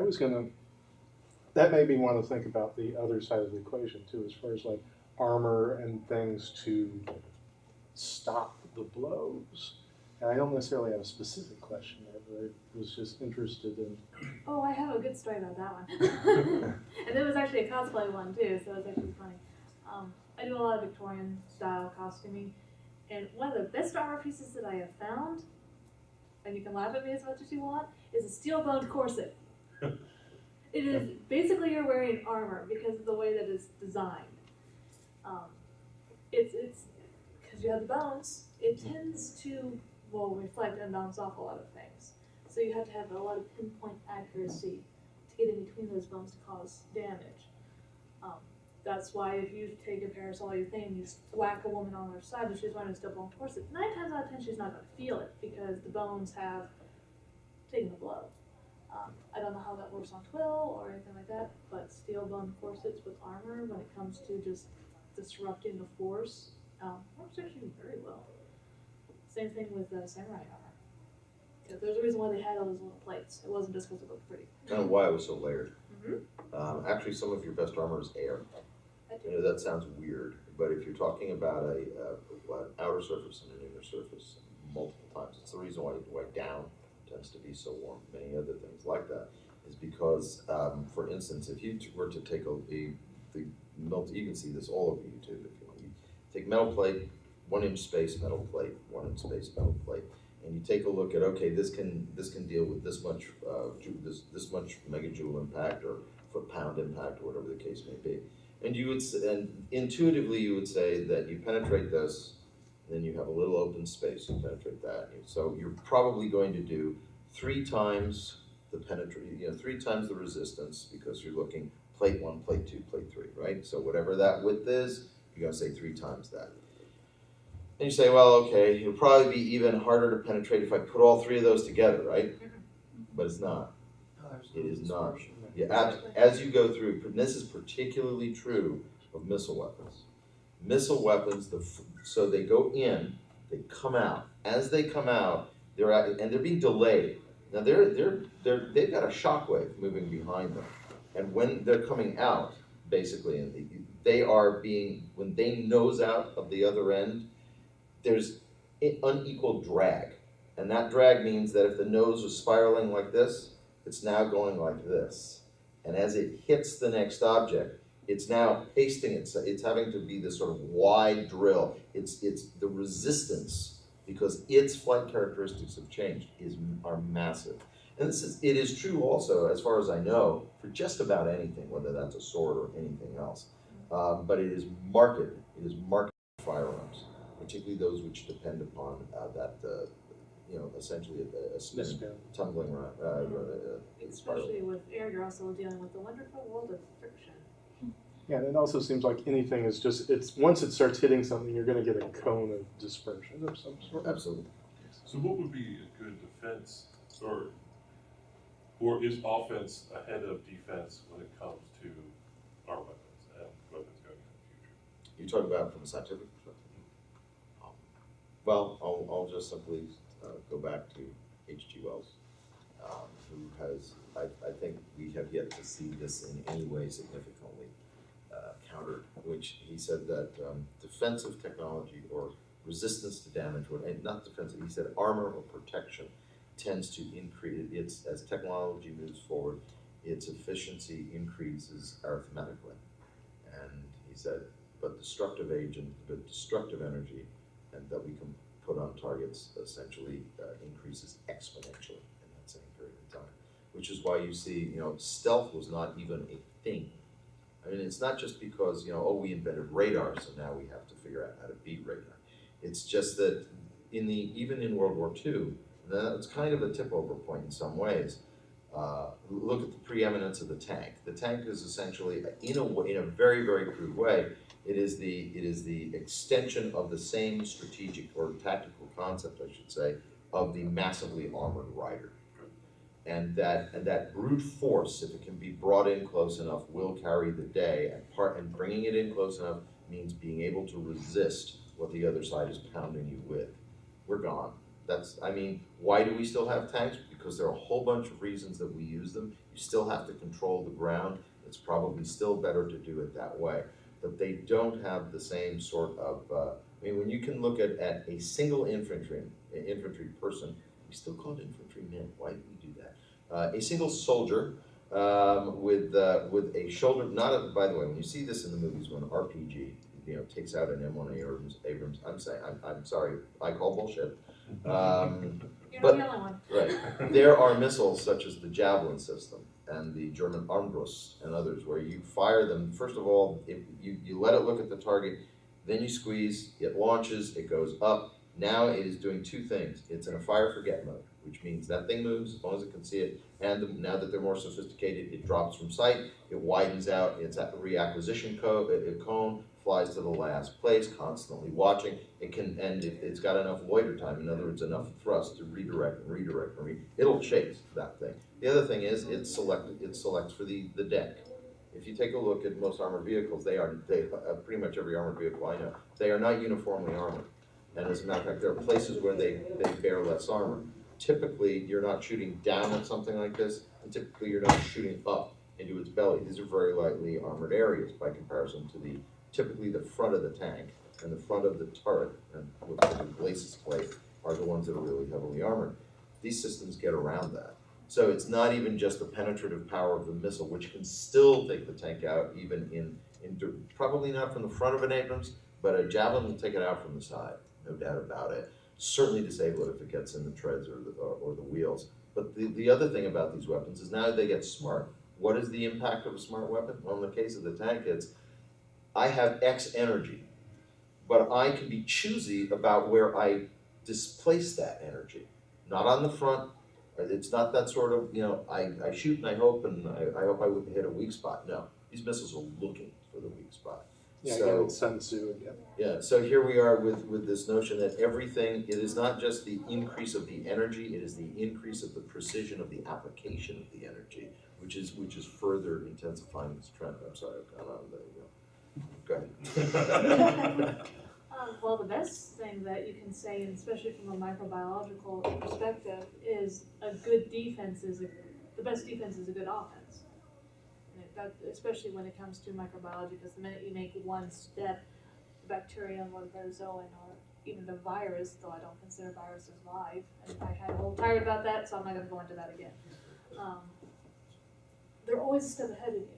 that made me want to think about the other side of the equation too, as far as like armor and things to stop the blows. And I don't necessarily have a specific question there, but I was just interested in. Oh, I have a good story about that one. And it was actually a cosplay one too, so it was actually funny. I do a lot of Victorian style costuming, and one of the best armor pieces that I have found, and you can laugh at me as much as you want, is a steel-boned corset. It is basically you're wearing armor because of the way that it's designed. It's because you have the bones, it tends to reflect and bounce off a lot of things. So you have to have a lot of pinpoint accuracy to get in between those bones to cause damage. That's why if you take a parasol, you think you whack a woman on her side and she's wearing a steel-bone corset, 9 times out of 10 she's not going to feel it because the bones have taken the blow. I don't know how that works on twill or anything like that, but steel-bone corsets with armor, when it comes to just disrupting the force, works actually very well. Same thing with samurai armor. Yeah, there's a reason why they had all those little plates. It wasn't just because it looked pretty. I don't know why it was so layered. Mm-hmm. Actually, some of your best armor is air. That sounds weird, but if you're talking about an outer surface and an inner surface multiple times, it's the reason why down tends to be so warm. Many other things like that is because, for instance, if you were to take the melt, you can see this all over YouTube if you want. You take metal plate, 1 inch space metal plate, 1 inch space metal plate, and you take a look at, okay, this can deal with this much this much megajoule impact or foot-pound impact or whatever the case may be. And intuitively you would say that you penetrate this, then you have a little open space, you penetrate that. So you're probably going to do 3 times the 3 times the resistance, because you're looking plate 1, plate 2, plate 3, right? So whatever that width is, you're gonna say 3 times that. And you say, well, okay, it'll probably be even harder to penetrate if I put all 3 of those together, right? But it's not. It is not. Yeah, as you go through, and this is particularly true of missile weapons. Missile weapons, so they go in, they come out. As they come out, they're being delayed. Now they've got a shockwave moving behind them, and when they're coming out, basically, they are being, when they nose out of the other end, there's unequal drag, and that drag means that if the nose was spiraling like this, it's now going like this. And as it hits the next object, it's now pasting it. It's having to be this sort of wide drill. It's the resistance, because its flight characteristics have changed, are massive. And it is true also, as far as I know, for just about anything, whether that's a sword or anything else. But it is market firearms, particularly those which depend upon essentially a spin, tumbling around. Especially with air, you're also dealing with the wonderful world of friction. Yeah, and it also seems like anything is just, once it starts hitting something, you're going to get a cone of dispersion of some sort. Absolutely. So what would be a good defense, or is offense ahead of defense when it comes to our weapons? You talk about from a scientific perspective? Well, I'll just simply go back to H.G. Wells, who has, I think we have yet to see this in any way significantly countered, which he said that defensive technology or resistance to damage, or not defensive, he said armor or protection tends to increase, as technology moves forward, its efficiency increases arithmetically. And he said, but destructive energy and that we can put on targets essentially increases exponentially in that same period of time. Which is why you see, stealth was not even a thing. I mean, it's not just because, we invented radar, so now we have to figure out how to beat radar. It's just that even in World War II, it's kind of a tip-over point in some ways. Look at the preeminence of the tank. The tank is essentially, in a very, very crude way, it is the extension of the same strategic or tactical concept, I should say, of the massively armored rider. And that brute force, if it can be brought in close enough, will carry the day. And bringing it in close enough means being able to resist what the other side is pounding you with. We're gone. Why do we still have tanks? Because there are a whole bunch of reasons that we use them. You still have to control the ground. It's probably still better to do it that way. But they don't have the same sort of, when you can look at a single infantry person, we still call it infantrymen. Why do we do that? A single soldier with a shoulder, by the way, when you see this in the movies, when RPG, takes out an M1 Abrams, I'm sorry, I call bullshit. You're not the only one. Right. There are missiles such as the Javelin system and the German Armbrust and others where you fire them. First of all, if you let it look at the target, then you squeeze, it launches, it goes up. Now it is doing two things. It's in a fire forget mode, which means that thing moves as long as it can see it, and now that they're more sophisticated, it drops from sight, it widens out, it's at the reacquisition cone, flies to the last place, constantly watching. It can, and if it's got enough loiter time, in other words, enough thrust to redirect, it'll chase that thing. The other thing is it selects for the deck. If you take a look at most armored vehicles, pretty much every armored vehicle I know, they are not uniformly armored. And as a matter of fact, there are places where they bear less armor. Typically, you're not shooting down at something like this, and typically you're not shooting up into its belly. These are very lightly armored areas by comparison to typically the front of the tank and the front of the turret, and what's called the glacis plate, are the ones that are really heavily armored. These systems get around that. So it's not even just the penetrative power of the missile, which can still take the tank out even in probably not from the front of an Abrams, but a Javelin will take it out from the side. No doubt about it. Certainly disable it if it gets in the treads or the wheels. But the other thing about these weapons is now they get smart. What is the impact of a smart weapon? Well, in the case of the tank, it's I have X energy, but I can be choosy about where I displace that energy. Not on the front. It's not that sort of, I shoot and I hope I hope I wouldn't hit a weak spot. No, these missiles are looking for the weak spot. Yeah, so, again, it's Sun Tzu again. Yeah, so here we are with this notion that everything, it is not just the increase of the energy, it is the increase of the precision of the application of the energy, which is further intensifying this trend. I'm sorry, I've gone on there. Go ahead. Well, the best thing that you can say, and especially from a microbiological perspective, is the best defense is a good offense. Especially when it comes to microbiology, because the minute you make one step, the bacterium or the protozoan or even the virus, though I don't consider viruses live, and I had a whole tired about that, so I'm not going to go into that again. They're always a step ahead of you.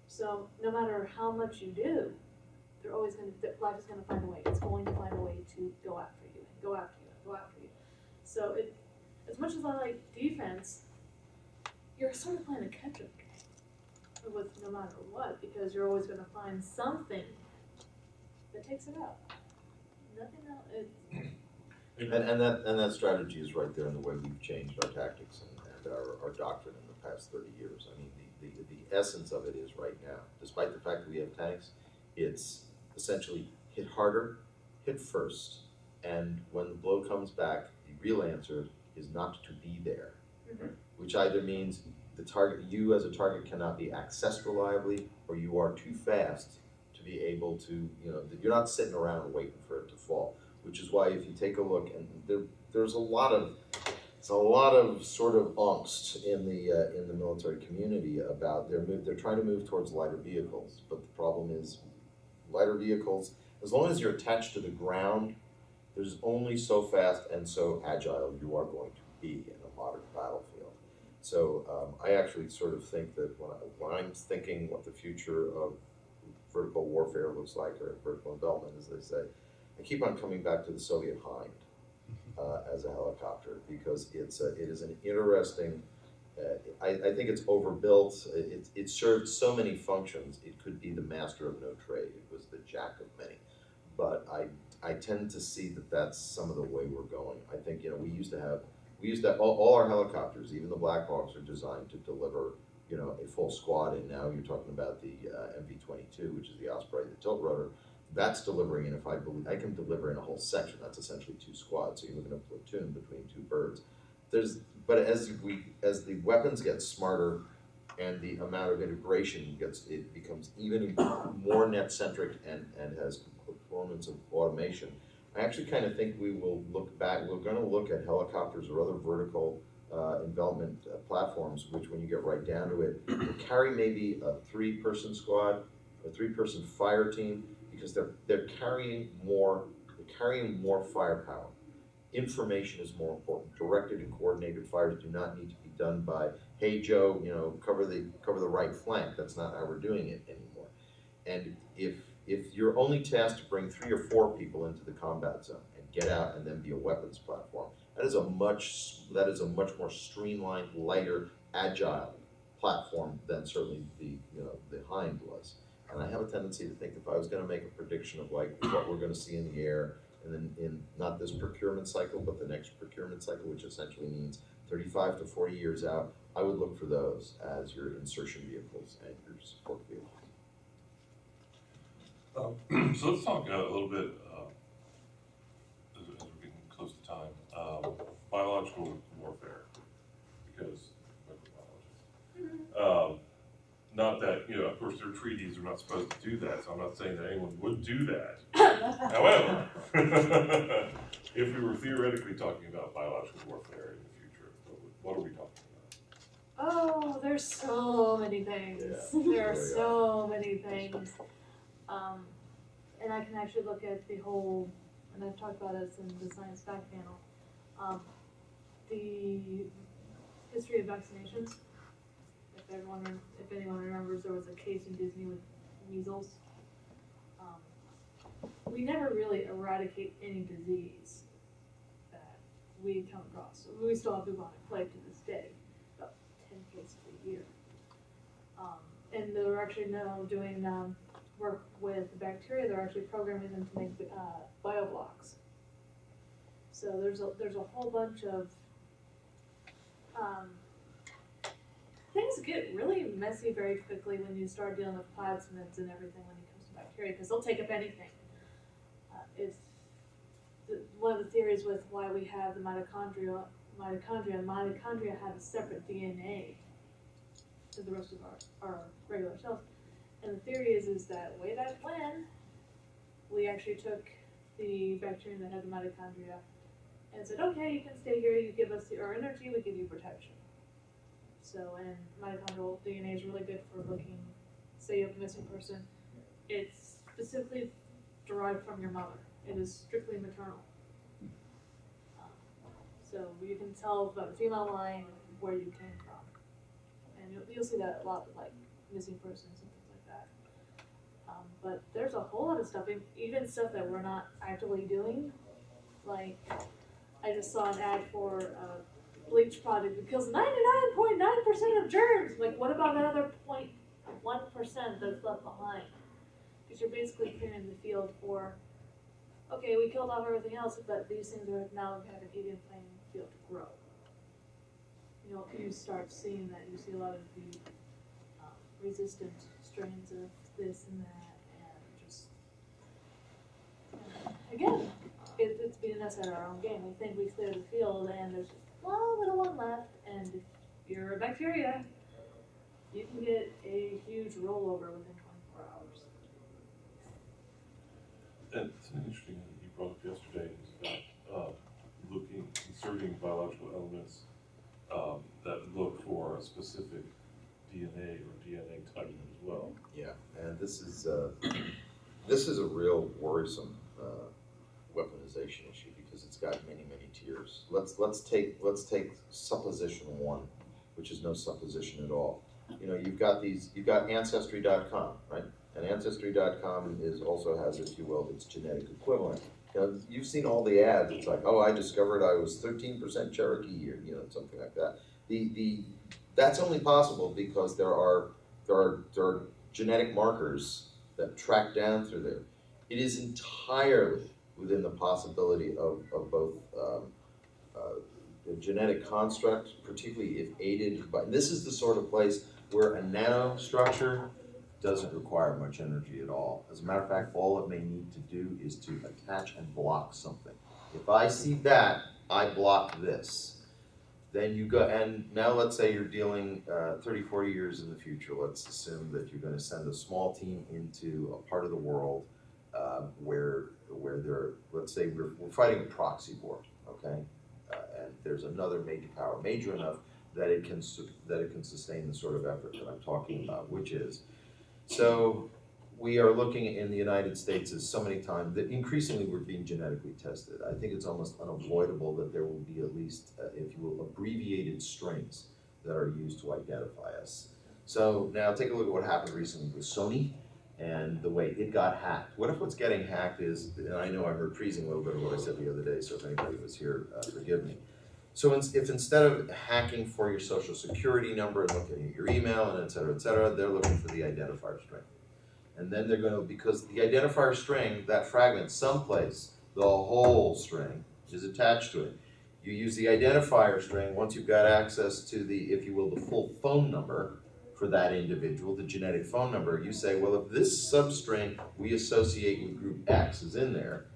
So no matter how much you do, life is going to find a way. It's going to find a way to go after you and go after you and go after you. So as much as I like defense, you're sort of playing a catch-up game with no matter what, because you're always going to find something that takes it out. Nothing else. And that strategy is right there in the way we've changed our tactics and our doctrine in the past 30 years. I mean, the essence of it is right now, despite the fact that we have tanks, it's essentially hit harder, hit first, and when the blow comes back, the real answer is not to be there, which either means you as a target cannot be accessed reliably, or you are too fast to to be able to, you're not sitting around waiting for it to fall. Which is why if you take a look, and there's a lot of sort of angst in the military community about they're trying to move towards lighter vehicles, but the problem is lighter vehicles, as long as you're attached to the ground, there's only so fast and so agile you are going to be in a modern battlefield. So I actually sort of think that when I'm thinking what the future of vertical warfare looks like, or vertical envelopment, as they say, I keep on coming back to the Soviet Hind as a helicopter, because it is an interesting. I think it's overbuilt. It served so many functions. It could be the master of no trade. It was the jack of many. But I tend to see that that's some of the way we're going. I think we used to have all our helicopters, even the Black Hawks, are designed to deliver a full squad. And now you're talking about the MV-22, which is the Osprey, the tilt rotor. That's delivering, and if I believe I can deliver in a whole section, that's essentially 2 squads. So you're looking at a platoon between 2 birds. But as the weapons get smarter, and the amount of integration becomes even more net-centric and has components of automation. I actually kind of think we will look back. We're going to look at helicopters or other vertical envelopment platforms, which, when you get right down to it, will carry maybe a 3-person squad, a 3-person fire team. Because they're carrying more firepower. Information is more important. Directed and coordinated fires do not need to be done by, hey Joe, cover the right flank. That's not how we're doing it anymore. And if you're only tasked to bring 3 or 4 people into the combat zone and get out and then be a weapons platform, that is a much more streamlined, lighter, agile platform than certainly the Hind was. And I have a tendency to think if I was going to make a prediction of like what we're going to see in the air, and then in not this procurement cycle, but the next procurement cycle, which essentially means 35 to 40 years out, I would look for those as your insertion vehicles and your support vehicles. So let's talk a little bit, as we're getting close to time, biological warfare, because not that, of course, their treaties are not supposed to do that, so I'm not saying that anyone would do that. However, if we were theoretically talking about biological warfare in the future, what are we talking about? Oh, there's so many things. Yeah. There are so many things. And I can actually look at the whole, and I've talked about this in the Science Fact panel, the history of vaccinations. If anyone remembers, there was a case in Disney with measles. We never really eradicate any disease that we come across. We still have bubonic plague to this day, about 10 cases a year. And they're actually now doing work with bacteria. They're actually programming them to make bioblocks. So there's a whole bunch of things get really messy very quickly when you start dealing with plasmids and everything when it comes to bacteria, because they'll take up anything. One of the theories with why we have the mitochondria have a separate DNA to the rest of our regular cells. And the theory is that way back when, we actually took the bacteria that had the mitochondria and said, okay, you can stay here, you give us our energy, we give you protection. So, and mitochondrial DNA is really good for looking, say you have a missing person. It's specifically derived from your mother. It is strictly maternal. So you can tell about the female line where you came from. And you'll see that a lot with like missing persons and things like that. But there's a whole lot of stuff, even stuff that we're not actively doing. Like, I just saw an ad for a bleach product that kills 99.9% of germs. Like, what about that other 0.1% that's left behind? Because you're basically clearing the field for, okay, we killed off everything else, but these things are now have an even playing field to grow. You start seeing that. You see a lot of the resistant strains of this and that, and just, again, it's beating us at our own game. We think we cleared the field, and there's just one little one left, and if you're a bacteria, you can get a huge rollover within 24 hours. And something interesting that you brought up yesterday is about inserting biological elements that look for a specific DNA or DNA type as well. Yeah, and this is a real worrisome weaponization issue because it's got many tiers. Let's take supposition 1, which is no supposition at all. You know, you've got Ancestry.com, right? And Ancestry.com also has, if you will, its genetic equivalent. You know, you've seen all the ads. It's like, oh, I discovered I was 13% Cherokee, or something like that. That's only possible because there are genetic markers that track down through there. It is entirely within the possibility of both the genetic construct, particularly if aided by. This is the sort of place where a nanostructure doesn't require much energy at all. As a matter of fact, all it may need to do is to attach and block something. If I see that, I block this. Then you go, and now let's say you're dealing 30, 40 years in the future. Let's assume that you're going to send a small team into a part of the world where let's say we're fighting a proxy war, okay? And there's another major power, major enough that it can sustain the sort of effort that I'm talking about, which is, so we are looking in the United States as so many times that increasingly we're being genetically tested. I think it's almost unavoidable that there will be at least, if you will, abbreviated strings that are used to identify us. So now take a look at what happened recently with Sony and the way it got hacked. What if what's getting hacked is, and I know I'm reprising a little bit of what I said the other day, so if anybody was here, forgive me. So if instead of hacking for your social security number and looking at your email and et cetera, they're looking for the identifier string. And then they're going to, because the identifier string, that fragment, someplace, the whole string is attached to it. You use the identifier string once you've got access to the, if you will, the full phone number for that individual, the genetic phone number. You say, well, if this substring we associate with group X is in there,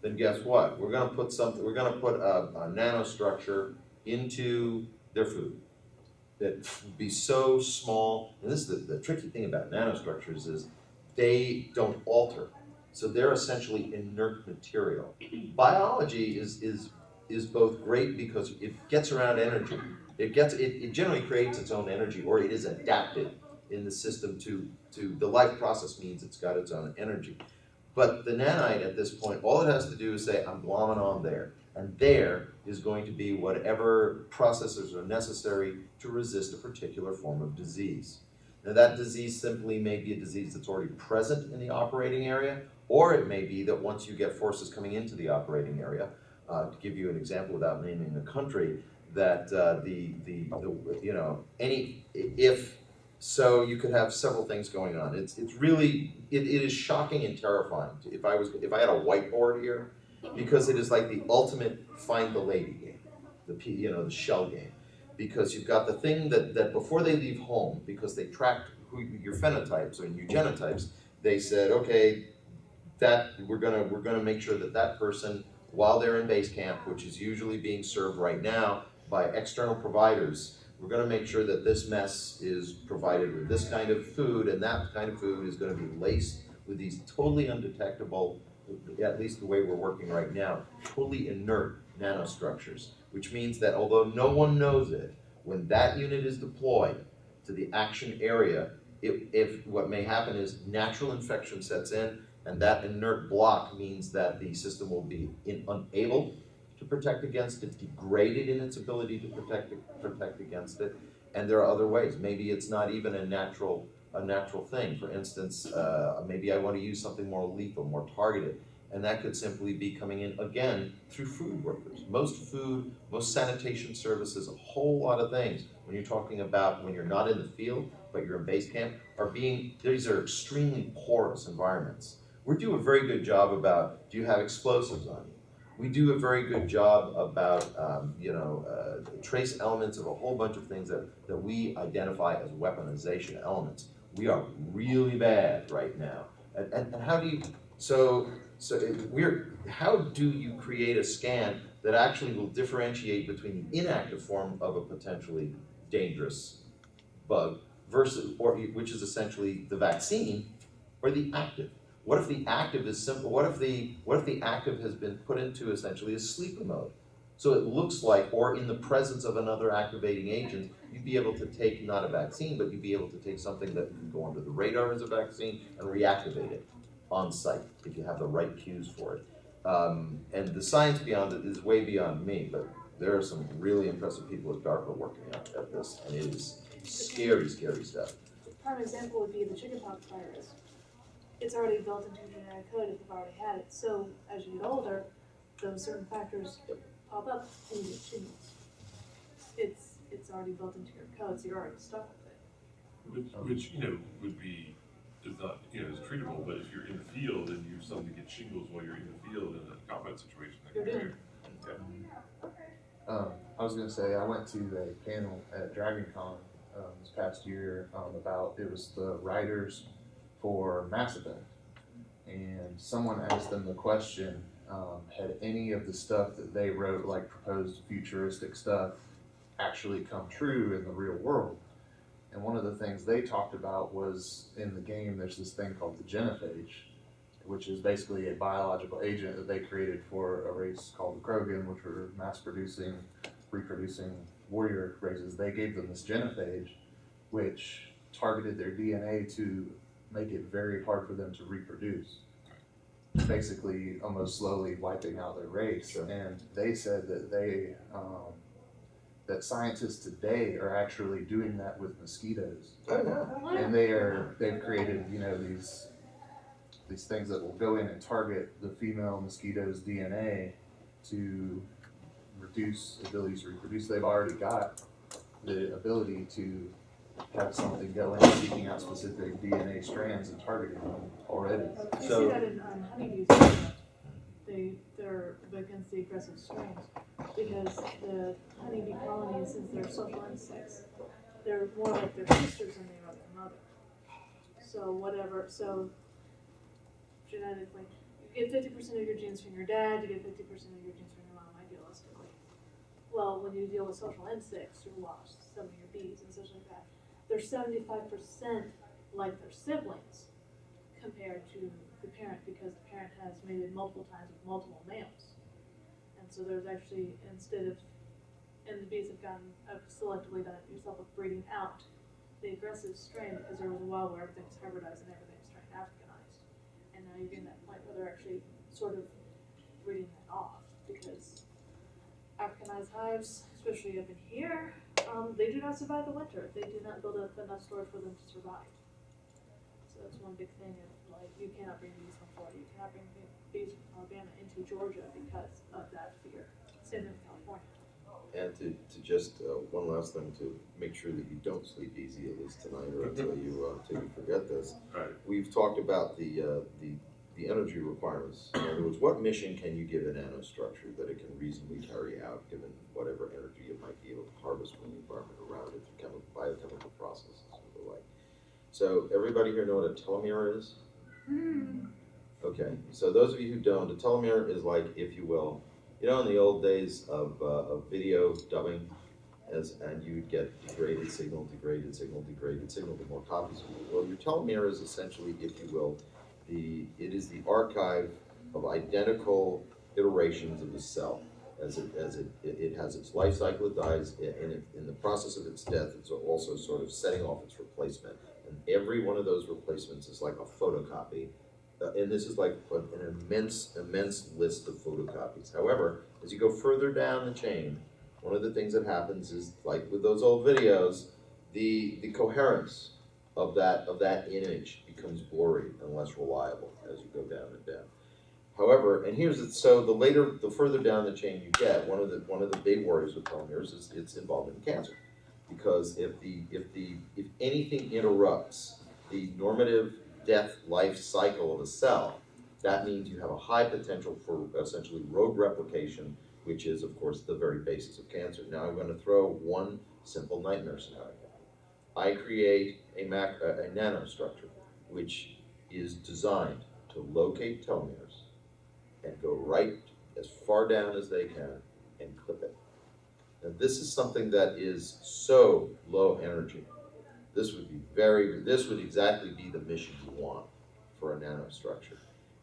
then guess what? We're going to put a nanostructure into their food that would be so small. And this is the tricky thing about nanostructures is they don't alter. So they're essentially inert material. Biology is both great because it gets around energy. It generally creates its own energy, or it is adapted in the system to the life process means it's got its own energy. But the nanite at this point, all it has to do is say, I'm glomming on there. And there is going to be whatever processes are necessary to resist a particular form of disease. Now that disease simply may be a disease that's already present in the operating area, or it may be that once you get forces coming into the operating area, to give you an example without naming the country, that so you could have several things going on. It is shocking and terrifying. If I had a whiteboard here, because it is like the ultimate find the lady game, the shell game. Because you've got the thing that before they leave home, because they tracked your phenotypes or your genotypes, they said, okay, that we're gonna make sure that person, while they're in base camp, which is usually being served right now by external providers, we're going to make sure that this mess is provided with this kind of food, and that kind of food is going to be laced with these totally undetectable, at least the way we're working right now, totally inert nanostructures, which means that although no one knows it, when that unit is deployed to the action area, if what may happen is natural infection sets in, and that inert block means that the system will be unable to protect against it, degraded in its ability to protect against it, and there are other ways. Maybe it's not even a natural thing. For instance, maybe I want to use something more lethal, more targeted, and that could simply be coming in again through food workers. Most food, most sanitation services, a whole lot of things. When you're talking about when you're not in the field but you're in base camp, these are extremely porous environments. We do a very good job about, do you have explosives on you? We do a very good job about, trace elements of a whole bunch of things that we identify as weaponization elements. We are really bad right now. And how do you, how do you create a scan that actually will differentiate between the inactive form of a potentially dangerous bug versus, which is essentially the vaccine, or the active, What if the active is simple? What if the active has been put into essentially a sleeper mode? So it looks like, or in the presence of another activating agent, you'd be able to take not a vaccine, but you'd be able to take something that can go under the radar as a vaccine and reactivate it on site if you have the right cues for it. And the science beyond it is way beyond me, but there are some really impressive people at DARPA working at this, and it is scary, scary stuff. A prime example would be the chickenpox virus. It's already built into your genetic code if you've already had it. So as you get older, those certain factors pop up and you get shingles. It's already built into your code, so you're already stuck with it. Which would be, is not, is treatable, but if you're in the field and you suddenly get shingles while you're in the field in a combat situation, that You're can be doomed. I was going to say, I went to a panel at JordanCon this past year about, it was the writers for Mass Effect. And someone asked them the question, had any of the stuff that they wrote, like proposed futuristic stuff, actually come true in the real world? And one of the things they talked about was, in the game, there's this thing called the genophage, which is basically a biological agent that they created for a race called the Krogan, which were mass-producing, reproducing warrior races. They gave them this genophage, which targeted their DNA to make it very hard for them to reproduce, basically almost slowly wiping out their race. Sure. And they said that that scientists today are actually doing that with mosquitoes. Oh, no. And they've created, these things that will go in and target the female mosquito's DNA to reduce abilities to reproduce. They've already got the ability to have something go in seeking out specific DNA strands and targeting them already. You So- see that in honeybees. They're against the aggressive strains because the honeybee colonies, since they're social insects, they're more like their sisters than they are their mother. So genetically, you get 50% of your genes from your dad, you get 50% of your genes from your mom, idealistically. Well, when you deal with social insects, your wasps, some of your bees, and such like that, they're 75% like their siblings compared to the parent, because the parent has mated multiple times with multiple males. And so there's actually, and the bees have selectively done it yourself with breeding out the aggressive strain, because there was a while where everything was hybridized and everything was trying Africanized. And now you're getting that point where they're actually sort of breeding that off, because Africanized hives, especially up in here, they do not survive the winter. They do not build up enough storage for them to survive. So that's one big thing of, like, you cannot bring bees from Florida, you cannot bring bees from Alabama into Georgia because of that fear. Same thing with California. And to just, one last thing, to make sure that you don't sleep easy, at least tonight, or until you forget this. Right. We've talked about the energy requirements. In other words, what mission can you give a nanostructure that it can reasonably carry out, given whatever energy it might be able to harvest from the environment around it through biochemical processes and the like. So everybody here know what a telomere is? Okay, so those of you who don't, a telomere is like, if you will, in the old days of video dubbing, and you would get degraded signal, the more copies you get. Well, your telomere is essentially, if you will, it is the archive of identical iterations of the cell. As it has its life cycle, it dies, in the process of its death, it's also sort of setting off its replacement. And every one of those replacements is like a photocopy. And this is like an immense list of photocopies. However, as you go further down the chain, one of the things that happens is, like with those old videos, the coherence of that image becomes blurry and less reliable as you go down and down. However, and the further down the chain you get, one of the big worries with telomeres is its involvement in cancer, because if anything interrupts the normative death-life cycle of a cell, that means you have a high potential for essentially rogue replication, which is, of course, the very basis of cancer. Now I'm going to throw one simple nightmare scenario. I create a nanostructure which is designed to locate telomeres and go right as far down as they can and clip it. Now this is something that is so low energy. This would exactly be the mission you want for a nanostructure.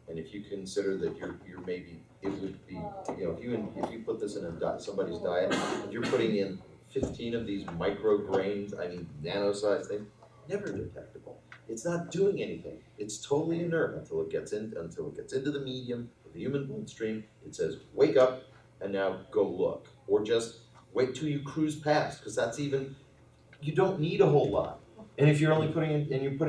And if you consider that you're maybe, it would be, you know, if you put this in somebody's diet, and you're putting in 15 of these micrograins, I mean nano-sized things, never detectable. It's not doing anything. It's totally inert until it gets into the medium of the human bloodstream. It says, wake up and now go look. Or just wait till you cruise past, because that's even, you don't need a whole lot. And if you're only putting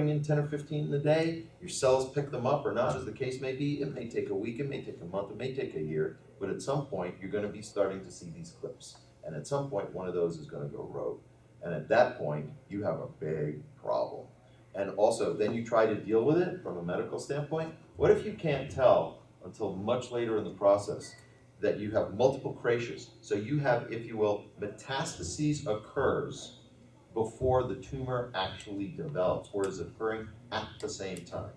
in 10 or 15 in a day, your cells pick them up or not, as the case may be. It may take a week, it may take a month, it may take a year, but at some point you're going to be starting to see these clips. And at some point one of those is going to go rogue. And at that point you have a big problem. And also then you try to deal with it from a medical standpoint. What if you can't tell until much later in the process that you have multiple creations? So you have, if you will, metastases occurs before the tumor actually develops, or is occurring at the same time.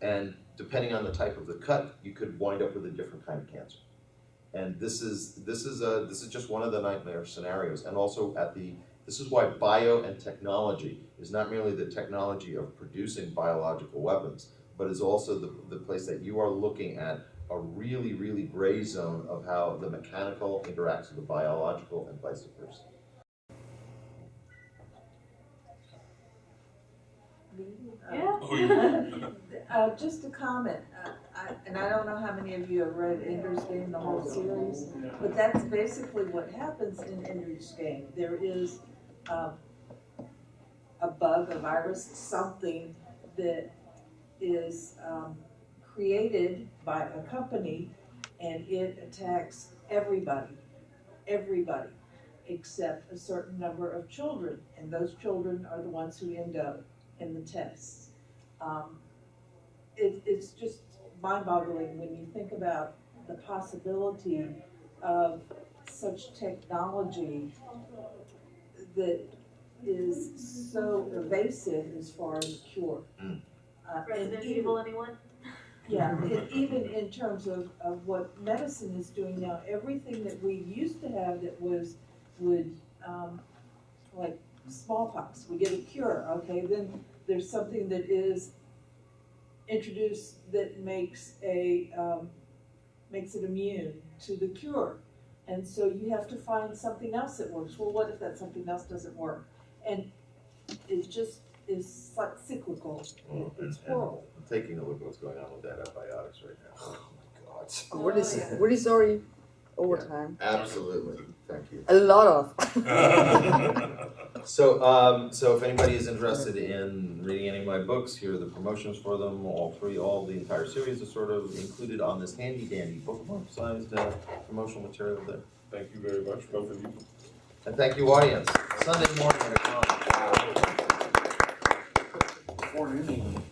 And depending on the type of the cut, you could wind up with a different kind of cancer. And this is just one of the nightmare scenarios. And also this is why bio and technology is not merely the technology of producing biological weapons, but is also the place that you are looking at a really, really gray zone of how the mechanical interacts with the biological and vice versa. Yeah. Oh, yeah. Just a comment, and I don't know how many of you have read Ender's Game, the whole series, but that's basically what happens in Ender's Game. There is a bug, a virus, something that is created by a company, and it attacks everybody, except a certain number of children, and those children are the ones who end up in the tests. It's just mind-boggling when you think about the possibility of such technology that is so evasive as far as cure. Resident Evil, anyone? Yeah, even in terms of what medicine is doing now, everything that we used to have that would like smallpox, we get a cure, okay, then there's something that is introduced that makes it immune to the cure. And so you have to find something else that works. Well, what if that something else doesn't work? And it just is like cyclical. It's horrible. I'm taking a look at what's going on with antibiotics right now. Oh my God. Really sorry. Overtime. Absolutely. Thank you. A lot of. So if anybody is interested in reading any of my books, here are the promotions for them. All the entire series is sort of included on this handy dandy bookmark-sized promotional material there. Thank you very much, both of you. And thank you, audience. Sunday morning at a con. Before ending,